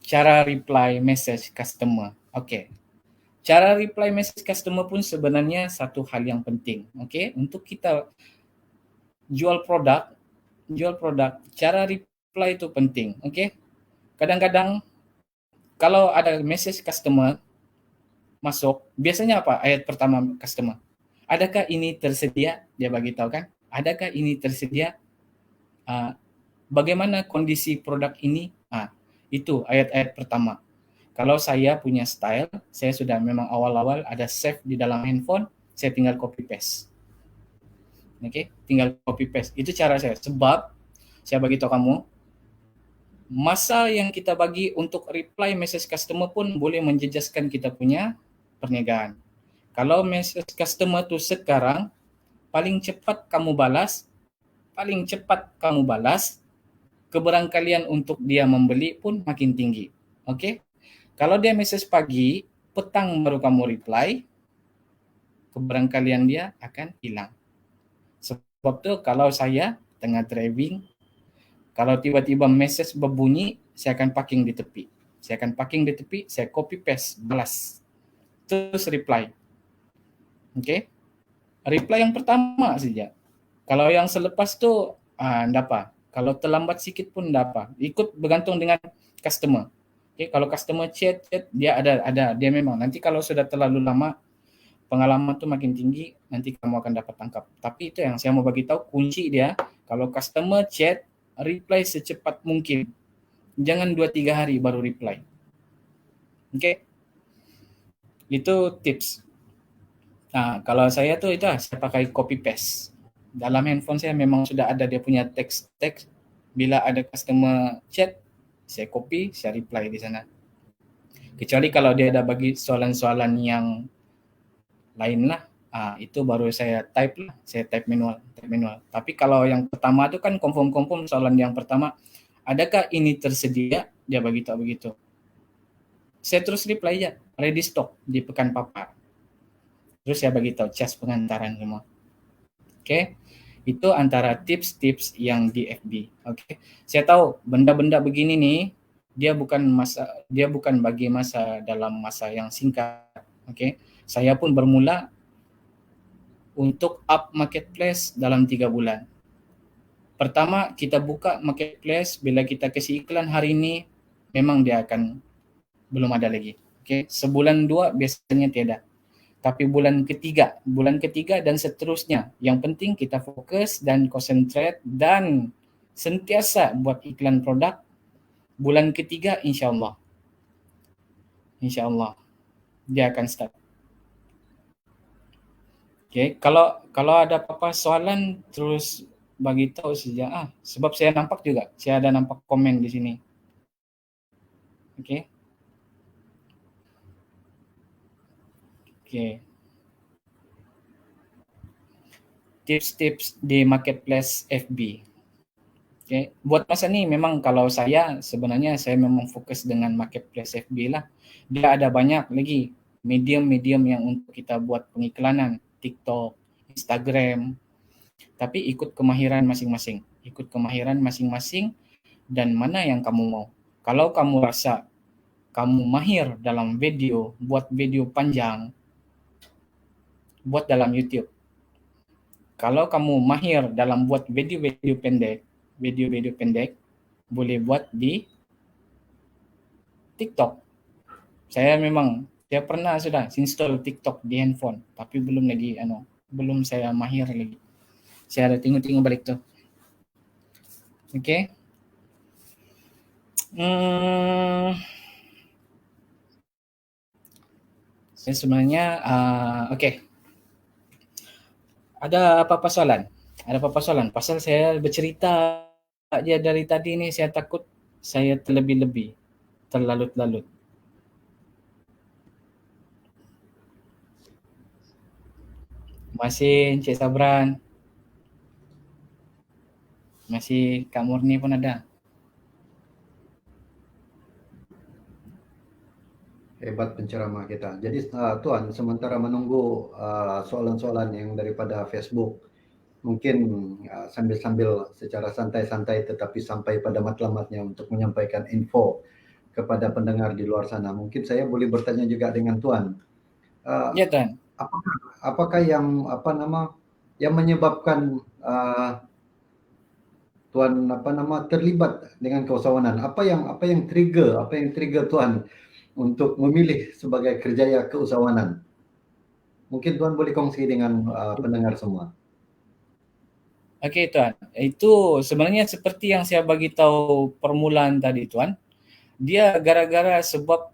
cara reply message customer. Oke. Cara reply message customer pun sebenarnya satu hal yang penting. Oke, untuk kita jual produk, cara reply itu penting. Oke. Kadang-kadang kalau ada message customer masuk, biasanya apa ayat pertama customer? Adakah ini tersedia? Dia bagi tahu kan? Adakah ini tersedia? Bagaimana kondisi produk ini? Itu ayat-ayat pertama. Kalau saya punya style, saya sudah memang awal-awal ada save di dalam handphone, saya tinggal copy paste. Oke, tinggal copy paste. Itu cara saya. Sebab saya bagi tahu kamu, masa yang kita bagi untuk reply message customer pun boleh menjejaskan kita punya perniagaan. Kalau message customer tu sekarang paling cepat kamu balas, keberangkalian untuk dia membeli pun makin tinggi. Oke? Kalau dia message pagi, petang baru kamu reply, keberangkalian dia akan hilang. Sebab tu kalau saya tengah driving, kalau tiba-tiba message berbunyi, saya akan parking di tepi. Saya copy paste, balas. Terus reply. Oke? Reply yang pertama saja. Kalau yang selepas tu enggak apa. Kalau terlambat sikit pun enggak apa. Ikut bergantung dengan customer. Okay, kalau customer chat dia ada dia memang nanti kalau sudah terlalu lama pengalaman tu makin tinggi nanti kamu akan dapat tangkap. Tapi itu yang saya mau bagi tahu kunci dia, kalau customer chat reply secepat mungkin. Jangan 2-3 hari baru reply. Oke. Itu tips. Kalau saya tuh itu saya pakai copy paste. Dalam handphone saya memang sudah ada dia punya teks. Bila ada customer chat, saya copy, saya reply di sana. Kecuali kalau dia ada bagi soalan-soalan yang lain lah, itu baru saya type manual. Tapi kalau yang pertama itu kan confirm soalan yang pertama, adakah ini tersedia? Dia bagi tahu begitu. Saya terus reply aja, ready stock di pekan papar. Terus saya bagi tahu cas pengantaran semua. Oke. Itu antara tips-tips yang di FB. Oke. Saya tahu benda-benda begini nih dia bukan bagi masa dalam masa yang singkat. Oke. Saya pun bermula untuk up marketplace dalam 3 bulan. Pertama, kita buka marketplace, bila kita kasih iklan hari ini memang dia akan belum ada lagi. Oke. Sebulan 2 biasanya tiada. Tapi bulan ketiga dan seterusnya. Yang penting kita fokus dan concentrate dan sentiasa buat iklan produk. Bulan ketiga insya Allah dia akan start. Okay. Kalau ada apa-apa soalan terus bagi tahu saja. Sebab saya ada nampak komen di sini. Oke. Tips-tips di marketplace FB. Okay. Buat masa ni memang kalau saya sebenarnya saya memang fokus dengan marketplace FB lah. Dia ada banyak lagi medium-medium yang untuk kita buat pengiklanan, TikTok, Instagram. Tapi ikut kemahiran masing-masing. Dan mana yang kamu mau. Kalau kamu rasa kamu mahir dalam video, buat video panjang, buat dalam YouTube. Kalau kamu mahir dalam buat video-video pendek, boleh buat di TikTok. Saya pernah sudah install TikTok di handphone, tapi belum saya mahir lagi. Saya ada tengok balik tu. Okey. Saya sebenarnya okey. Ada apa-apa soalan? Pasal saya bercerita aja dari tadi ni, saya takut saya terlebih-lebih, terlalut-lalut. Masih Encik Sabran. Masih Kak Murni pun ada. Hebat penceramah kita. Jadi Tuan, sementara menunggu soalan-soalan yang daripada Facebook, mungkin sambil-sambil secara santai-santai tetapi sampai pada matlamatnya untuk menyampaikan info kepada pendengar di luar sana. Mungkin saya boleh bertanya juga dengan Tuan, uh, Ya Tuan. apakah yang yang menyebabkan Tuan terlibat dengan keusahawanan? Apa yang trigger Tuan untuk memilih sebagai kerjaya keusahawanan? Mungkin Tuan boleh kongsi dengan pendengar semua. Oke Tuan, itu sebenarnya seperti yang saya bagi tahu permulaan tadi Tuan. Dia gara-gara sebab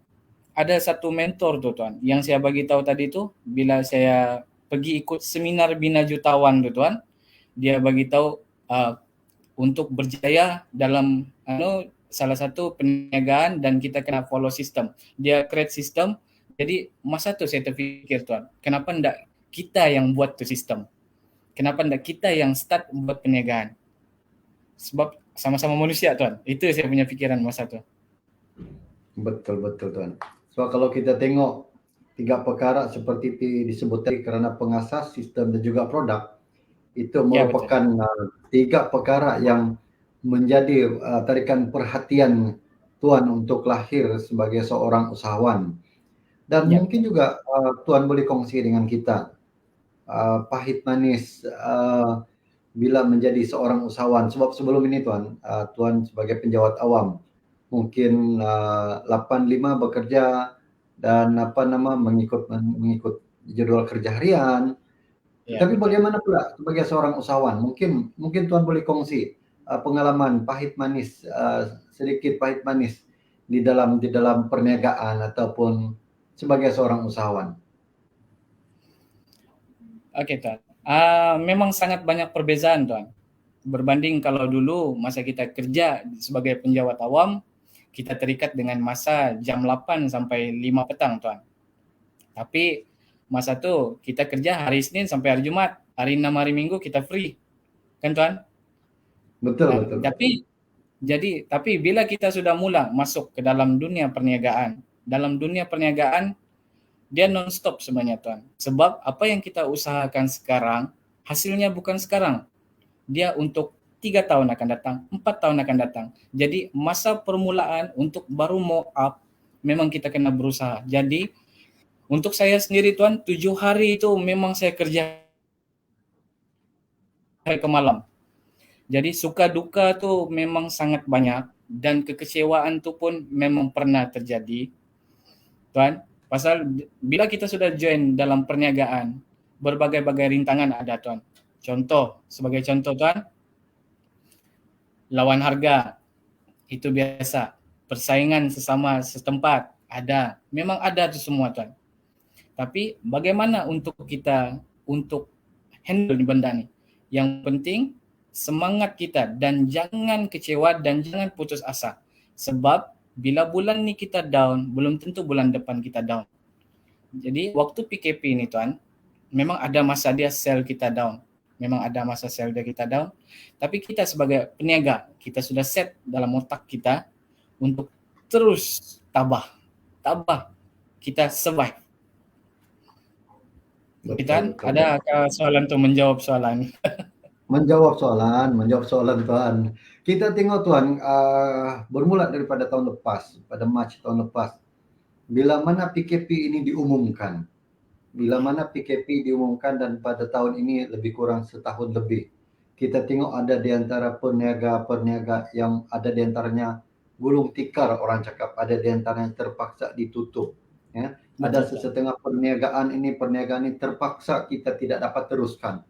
ada satu mentor tuh Tuan, yang saya bagi tahu tadi tuh bila saya pergi ikut seminar Bina Jutawan tuh Tuan. Dia bagi tahu untuk berjaya dalam salah satu perniagaan dan kita kena follow sistem. Dia create sistem. Jadi masa tu saya terfikir Tuan, kenapa enggak kita yang buat tu sistem? Kenapa enggak kita yang start buat perniagaan? Sebab sama-sama manusia Tuan. Itu saya punya pikiran masa tu. Betul Tuan. So kalau kita tengok 3 perkara seperti disebut tadi, kerana pengasas, sistem dan juga produk, itu merupakan 3 perkara yang menjadi tarikan perhatian Tuan untuk lahir sebagai seorang usahawan. Dan mungkin juga Tuan boleh kongsi dengan kita pahit manis bila menjadi seorang usahawan. Sebab sebelum ini Tuan sebagai penjawat awam, mungkin 8-5 bekerja dan mengikut jadwal kerja harian. Tapi bagaimana pula sebagai seorang usahawan? Mungkin Tuan boleh kongsi pengalaman pahit manis, sedikit pahit manis di dalam perniagaan ataupun sebagai seorang usahawan. Oke Tuan. Memang sangat banyak perbezaan Tuan. Berbanding kalau dulu masa kita kerja sebagai penjawat awam, kita terikat dengan masa jam 8 sampai 5 petang Tuan. Tapi masa tu kita kerja hari Senin sampai hari Jumat, hari 6 hari Minggu kita free. Kan Tuan? Betul. Tapi bila kita sudah mula masuk ke dalam dunia perniagaan, dia non-stop sebenarnya Tuan. Sebab apa yang kita usahakan sekarang, hasilnya bukan sekarang. Dia untuk 3 tahun akan datang, 4 tahun akan datang. Jadi masa permulaan untuk baru mau up, memang kita kena berusaha. Jadi untuk saya sendiri Tuan, 7 hari itu memang saya kerja hari ke malam. Jadi suka duka tu memang sangat banyak dan kekecewaan tu pun memang pernah terjadi. Tuan, pasal bila kita sudah join dalam perniagaan, berbagai-bagai rintangan ada Tuan. Sebagai contoh Tuan, lawan harga, itu biasa. Persaingan sesama setempat, ada. Memang ada itu semua Tuan. Tapi bagaimana untuk kita untuk handle benda ni? Yang penting semangat kita dan jangan kecewa dan jangan putus asa. Sebab bila bulan ni kita down, belum tentu bulan depan kita down. Jadi waktu PKP ni Tuan, memang ada masa dia sell kita down. Tapi kita sebagai peniaga, kita sudah set dalam otak kita untuk terus tabah. Kita survive. Tuan, ada soalan tu menjawab soalan? Menjawab soalan Tuan. Kita tengok Tuan, bermula daripada tahun lepas, pada Mac tahun lepas, bila mana PKP ini diumumkan, dan pada tahun ini lebih kurang setahun lebih, kita tengok ada di antara peniaga yang ada di antaranya gulung tikar, orang cakap, ada di antaranya terpaksa ditutup. Ya. Ada setengah perniagaan ini terpaksa kita tidak dapat teruskan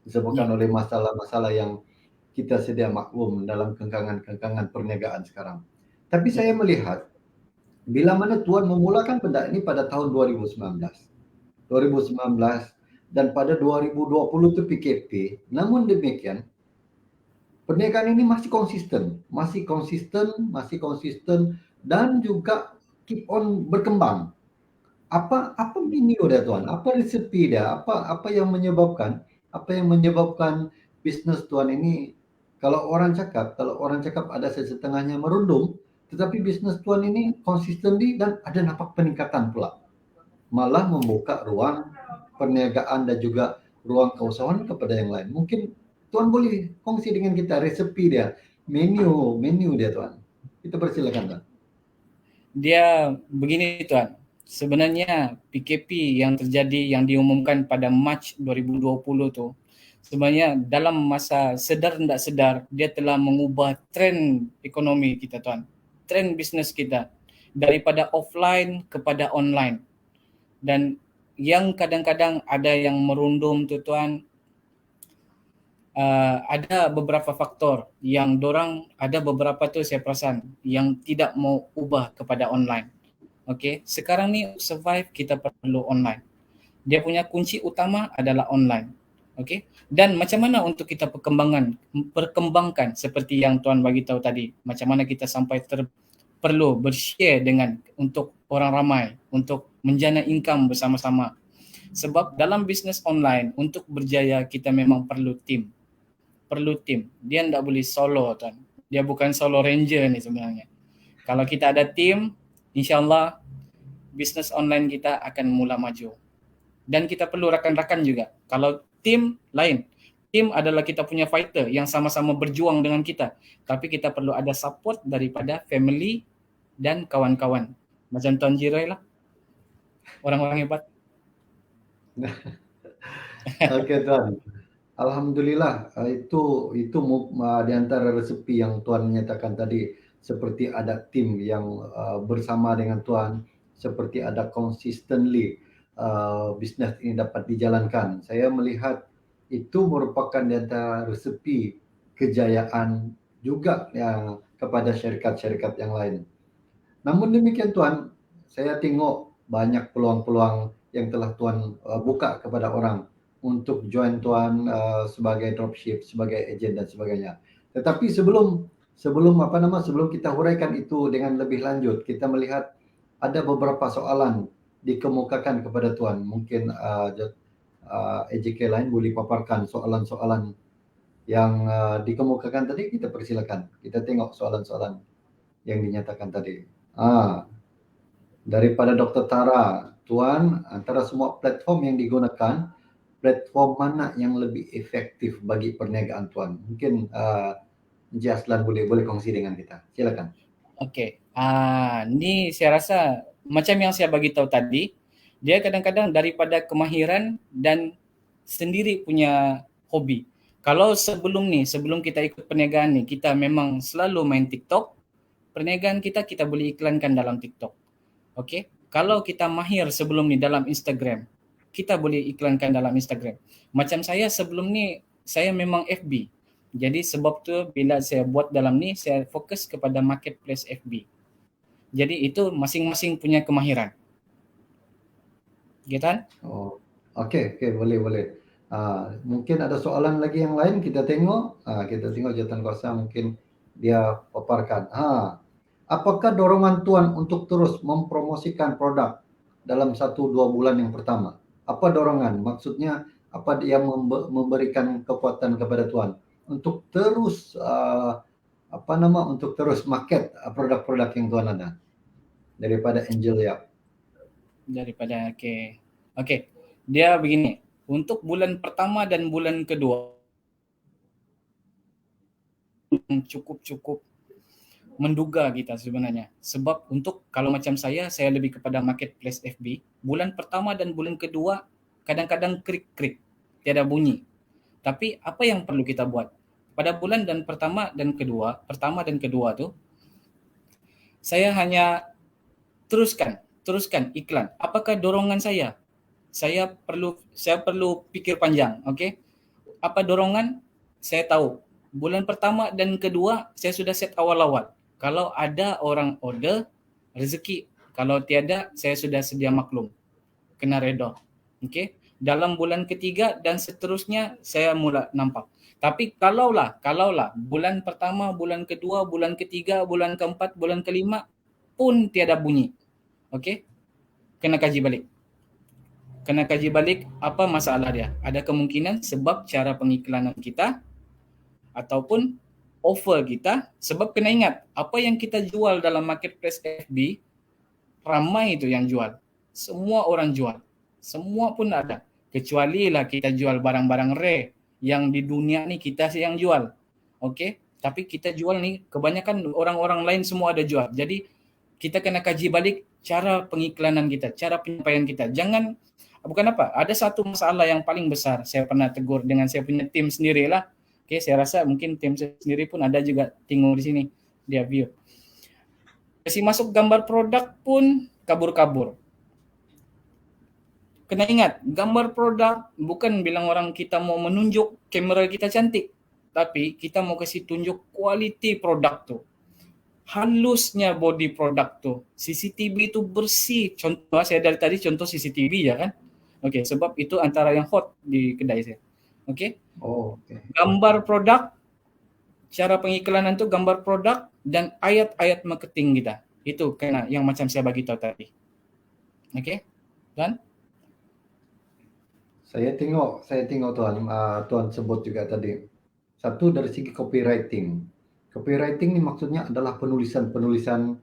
disebabkan oleh masalah-masalah yang kita sedia maklum dalam kengkangan perniagaan sekarang. Tapi saya melihat bila mana Tuan memulakan benda ini pada tahun 2019 dan pada 2020 itu PKP. Namun demikian, perniagaan ini masih konsisten dan juga keep on berkembang. Apa menu dia Tuan? Apa resepi dia? Apa yang menyebabkan bisnes Tuan ini, kalau orang cakap ada setengahnya merundung, tetapi bisnes Tuan ini konsisten dan ada nampak peningkatan pula. Malah membuka ruang perniagaan dan juga ruang keusahawan kepada yang lain. Mungkin Tuan boleh kongsi dengan kita resepi dia, menu dia Tuan. Kita persilakan Tuan. Dia begini Tuan, sebenarnya PKP yang terjadi yang diumumkan pada Mac 2020 tu, sebenarnya dalam masa sedar tidak sedar dia telah mengubah trend ekonomi kita Tuan, trend bisnes kita daripada offline kepada online. Dan yang kadang-kadang ada yang merundum tu Tuan, ada beberapa faktor yang dorang ada beberapa tu saya perasan yang tidak mau ubah kepada online. Okey, sekarang ni survive kita perlu online. Dia punya kunci utama adalah online. Okey. Dan macam mana untuk kita perkembangkan seperti yang tuan bagi tahu tadi, macam mana kita sampai perlu bershare dengan untuk orang ramai untuk menjana income bersama-sama. Sebab dalam bisnes online untuk berjaya kita memang perlu tim. Dia tidak boleh solo tuan. Dia bukan solo ranger ni sebenarnya. Kalau kita ada tim, insya-Allah bisnes online kita akan mula maju. Dan kita perlu rakan-rakan juga. Kalau tim lain, tim adalah kita punya fighter yang sama-sama berjuang dengan kita. Tapi kita perlu ada support daripada family dan kawan-kawan. Macam Tuan Jirai lah. Orang-orang hebat. Okey Tuan. Alhamdulillah, itu di antara resepi yang Tuan nyatakan tadi, seperti ada tim yang bersama dengan Tuan, seperti ada consistently bisnes ini dapat dijalankan. Saya melihat itu merupakan di antara resepi kejayaan juga yang kepada syarikat-syarikat yang lain. Namun demikian Tuan, saya tengok banyak peluang-peluang yang telah Tuan buka kepada orang untuk join Tuan sebagai dropship, sebagai ejen dan sebagainya. Tetapi sebelum kita huraikan itu dengan lebih lanjut, kita melihat ada beberapa soalan dikemukakan kepada Tuan. Mungkin AJK lain boleh paparkan soalan-soalan yang dikemukakan tadi, kita persilakan. Kita tengok soalan-soalan yang dinyatakan tadi. Daripada Dr. Tara, Tuan, antara semua platform yang digunakan, platform mana yang lebih efektif bagi perniagaan Tuan? Mungkin Encik Aslan boleh kongsi dengan kita. Silakan. Okey. Ni saya rasa macam yang saya bagi tahu tadi, dia kadang-kadang daripada kemahiran dan sendiri punya hobi. Kalau sebelum kita ikut perniagaan ni, kita memang selalu main TikTok, perniagaan kita boleh iklankan dalam TikTok. Okey. Kalau kita mahir sebelum ni dalam Instagram, kita boleh iklankan dalam Instagram. Macam saya sebelum ni, saya memang FB. Jadi sebab tu bila saya buat dalam ni, saya fokus kepada marketplace FB. Jadi itu masing-masing punya kemahiran. Gitu kan? Oh, okey, boleh. Mungkin ada soalan lagi yang lain, kita tengok. Kita tengok jawatankuasa mungkin dia paparkan. Apakah dorongan Tuan untuk terus mempromosikan produk dalam 1-2 bulan yang pertama? Apa dorongan? Maksudnya apa yang memberikan kekuatan kepada Tuan untuk terus untuk terus market produk-produk yang Tuan ada daripada Angel Yap. Daripada okey. Dia begini, untuk bulan pertama dan bulan kedua cukup menduga kita sebenarnya. Sebab untuk kalau macam saya lebih kepada marketplace FB. Bulan pertama dan bulan kedua kadang-kadang krik-krik, tiada bunyi. Tapi apa yang perlu kita buat? Pada bulan dan pertama dan kedua tu, saya hanya teruskan iklan. Apakah dorongan saya? Saya perlu fikir panjang, okey? Apa dorongan? Saya tahu. Bulan pertama dan kedua saya sudah set awal-awal. Kalau ada orang order, rezeki. Kalau tiada, saya sudah sedia maklum. Kena redha. Okey? Dalam bulan ketiga dan seterusnya saya mula nampak. Tapi kalaulah bulan pertama, bulan kedua, bulan ketiga, bulan keempat, bulan kelima pun tiada bunyi. Okey? Kena kaji balik apa masalah dia. Ada kemungkinan sebab cara pengiklanan kita ataupun offer kita, sebab kena ingat apa yang kita jual dalam marketplace FB ramai itu yang jual. Semua orang jual. Semua pun ada. Kecuali lah kita jual barang-barang rare yang di dunia nih kita sih yang jual. Oke, tapi kita jual nih kebanyakan orang-orang lain semua ada jual. Jadi kita kena kaji balik cara pengiklanan kita, cara penyampaian kita. Jangan, bukan apa, ada satu masalah yang paling besar saya pernah tegur dengan saya punya tim sendiri lah. Oke, saya rasa mungkin tim saya sendiri pun ada juga tinggal di sini, dia view. Kasih masuk gambar produk pun kabur-kabur. Kena ingat, gambar produk bukan bilang orang kita mau menunjuk kamera kita cantik, tapi kita mau kasih tunjuk quality produk tuh. Halusnya body produk tuh. CCTV itu bersih. Contoh saya dari tadi contoh CCTV ya kan. Oke, sebab itu antara yang hot di kedai saya. Oke. Oh, oke. Gambar produk, cara pengiklanan tuh gambar produk dan ayat-ayat marketing kita. Itu kena yang macam saya bagi tahu tadi. Oke. Dan Saya tengok Tuan sebut juga tadi. Satu dari segi copywriting. Copywriting ni maksudnya adalah penulisan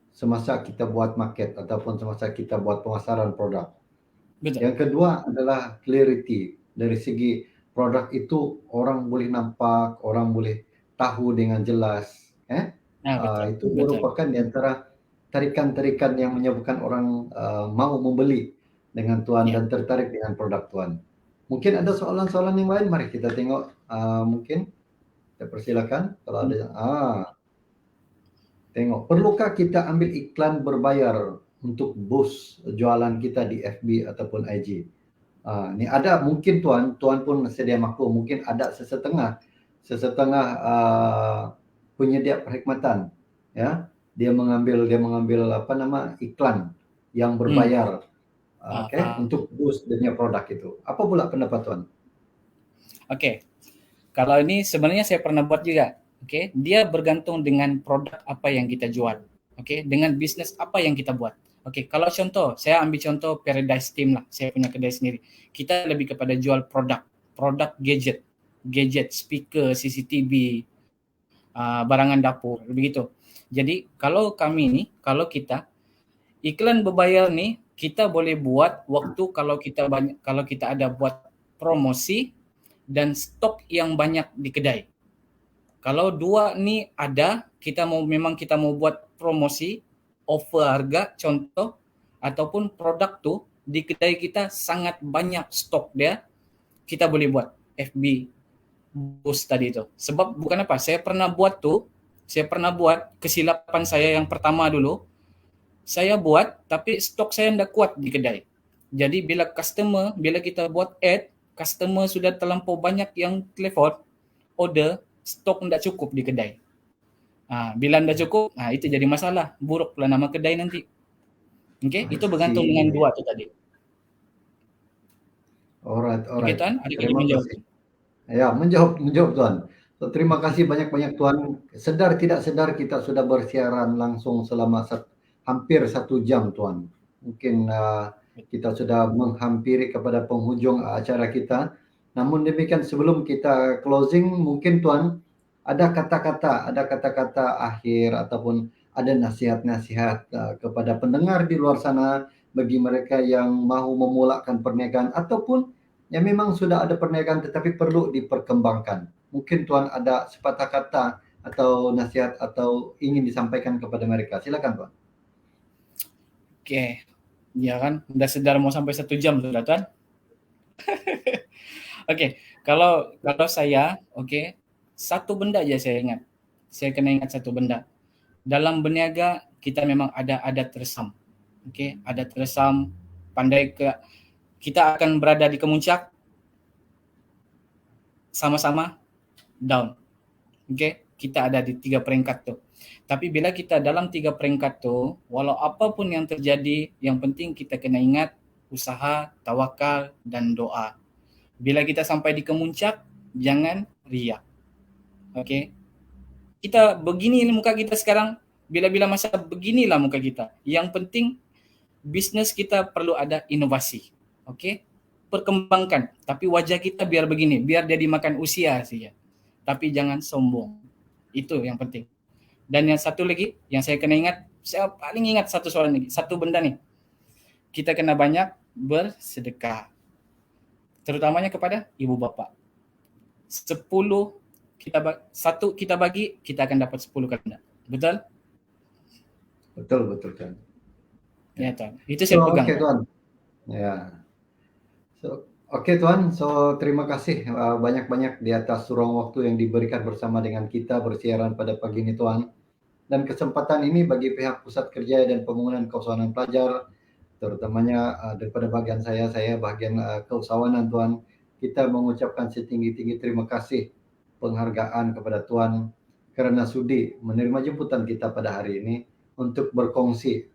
semasa kita buat market ataupun semasa kita buat pemasaran produk. betul. Yang kedua adalah clarity. Dari segi produk itu orang boleh nampak, orang boleh tahu dengan jelas. Betul. Itu merupakan di antara tarikan-tarikan yang menyebabkan orang mau membeli dengan Tuan dan tertarik dengan produk Tuan. Mungkin ada soalan-soalan yang lain, mari kita tengok. Mungkin saya persilakan kalau ada. Tengok, perlukah kita ambil iklan berbayar untuk boost jualan kita di FB ataupun IG? Ni ada mungkin Tuan pun sedia maklum, mungkin ada sesetengah penyedia perkhidmatan, ya. Dia mengambil iklan yang berbayar. Untuk boost dia produk itu. Apa pula pendapat Tuan? Oke. Kalau ini sebenarnya saya pernah buat juga. Oke, dia bergantung dengan produk apa yang kita jual. Oke, dengan bisnis apa yang kita buat. Oke, kalau contoh, saya ambil contoh Paradise Team lah. Saya punya kedai sendiri. Kita lebih kepada jual produk gadget, speaker, CCTV, barangan dapur, begitu. Jadi kalau kami nih, kalau kita iklan berbayar nih, kita boleh buat waktu kalau kita ada buat promosi dan stok yang banyak di kedai. Kalau dua nih ada, kita mau buat promosi, offer harga, contoh, ataupun produk tuh di kedai kita sangat banyak stok dia, kita boleh buat FB boost tadi itu. Sebab bukan apa, saya pernah buat kesilapan saya yang pertama dulu, saya buat tapi stok saya tidak kuat di kedai. Jadi bila kita buat ad, customer sudah terlampau banyak yang telepon, order, stok tidak cukup di kedai. Bila tidak cukup, itu jadi masalah. Buruk pula nama kedai nanti. Oke, itu bergantung dengan dua itu tadi. Alright. Oke, Tuan, ada yang menjawab? Ya, menjawab Tuan. So, terima kasih banyak-banyak Tuan. Sedar tidak sedar kita sudah bersiaran langsung selama hampir 1 jam Tuan. Mungkin kita sudah menghampiri kepada penghujung acara kita. Namun demikian sebelum kita closing, mungkin Tuan ada kata-kata akhir ataupun ada nasihat-nasihat kepada pendengar di luar sana bagi mereka yang mahu memulakan perniagaan ataupun yang memang sudah ada perniagaan tetapi perlu diperkembangkan. Mungkin Tuan ada sepatah kata atau nasihat atau ingin disampaikan kepada mereka. Silakan Tuan. Oke. Ya kan, udah sedar mau sampai 1 jam sudah Tuan. Oke, kalau saya, satu benda aja saya ingat. Saya kena ingat satu benda. Dalam berniaga kita memang ada adat resam. Adat resam, kita akan berada di kemuncak, sama-sama down. Kita ada di 3 peringkat tuh. Tapi bila kita dalam 3 peringkat tuh, walau apapun yang terjadi, yang penting kita kena ingat usaha, tawakal, dan doa. Bila kita sampai di kemuncak, jangan riak. Kita begini muka kita sekarang, bila-bila masa beginilah muka kita. Yang penting bisnis kita perlu ada inovasi. Perkembangkan, tapi wajah kita biar begini, biar dia dimakan usia saja. Tapi jangan sombong. Itu yang penting. Dan yang satu lagi, yang saya kena ingat, saya paling ingat satu soalan lagi, satu benda nih. Kita kena banyak bersedekah. Terutamanya kepada ibu bapak. satu kita bagi, kita akan dapat 10 kali ganda. Betul? Betul Tuan. Ya Tuan. Itu saya pegang. Oke Tuan. Ya. Oke Tuan, terima kasih banyak-banyak di atas ruang waktu yang diberikan bersama dengan kita bersiaran pada pagi ini Tuan. Dan kesempatan ini bagi pihak Pusat Kerja dan Pembangunan Keusahawanan Pelajar, terutamanya daripada bagian saya bagian keusahawanan Tuan, kita mengucapkan setinggi-tinggi terima kasih penghargaan kepada Tuan kerana sudi menerima jemputan kita pada hari ini untuk berkongsi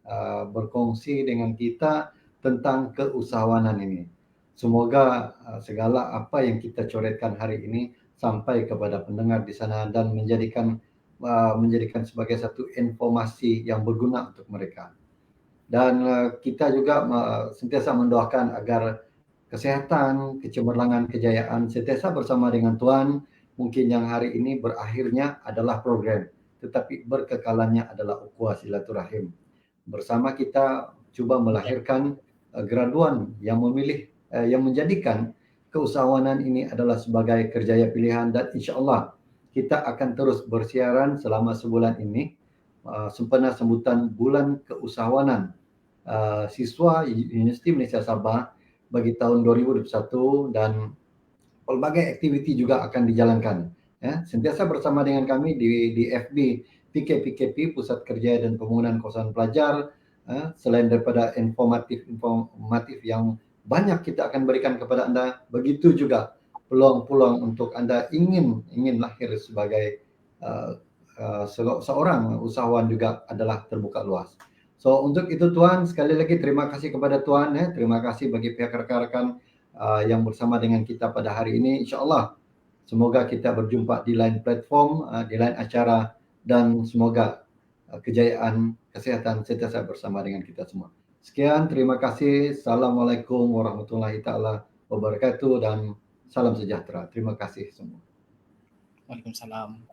dengan kita tentang keusahawanan ini. Semoga segala apa yang kita coretkan hari ini sampai kepada pendengar di sana dan menjadikan sebagai satu informasi yang berguna untuk mereka. Dan kita juga sentiasa mendoakan agar kesehatan, kecemerlangan, kejayaan sentiasa bersama dengan Tuan. Mungkin yang hari ini berakhirnya adalah program, tetapi berkekalannya adalah ukhuwah silaturahim. Bersama kita cuba melahirkan graduan yang menjadikan keusahawanan ini adalah sebagai kerjaya pilihan, dan insya-Allah kita akan terus bersiaran selama sebulan ini sempena sambutan Bulan Keusahawanan Siswa Universiti Malaysia Sabah bagi tahun 2021, dan pelbagai aktiviti juga akan dijalankan. Ya, sentiasa bersama dengan kami di FB PKPKP Pusat Kerja dan Pembangunan Keusahawanan Pelajar. Selain daripada informatif yang banyak kita akan berikan kepada anda, begitu juga peluang-peluang untuk anda ingin lahir sebagai seorang usahawan juga adalah terbuka luas. So untuk itu Tuan, sekali lagi terima kasih kepada Tuan, terima kasih bagi pihak rekan-rekan yang bersama dengan kita pada hari ini. InsyaAllah semoga kita berjumpa di lain platform, di lain acara, dan semoga kejayaan kesehatan sentiasa bersama dengan kita semua. Sekian, terima kasih. Assalamualaikum warahmatullahi taala wabarakatuh dan salam sejahtera. Terima kasih semua. Waalaikumsalam.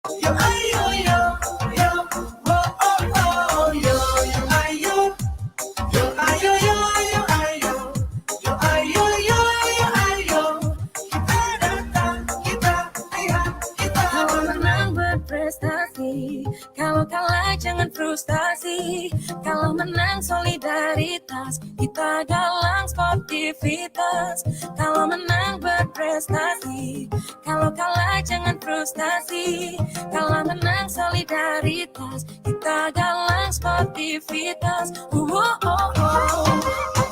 Yo ayo yo yo oh oh oh yo yo ayo yo ayo yo yo ayo yo ayo yo yo ayo kita datang kita lihat kita Kalau menang berprestasi, kalau kalah jangan frustasi. Kalau menang solidaritas, kita galang sportivitas. Kalau menang berprestasi, kalau kalah jangan frustasi. Kalau menang solidaritas, kita galang sportivitas. Oh, oh, oh.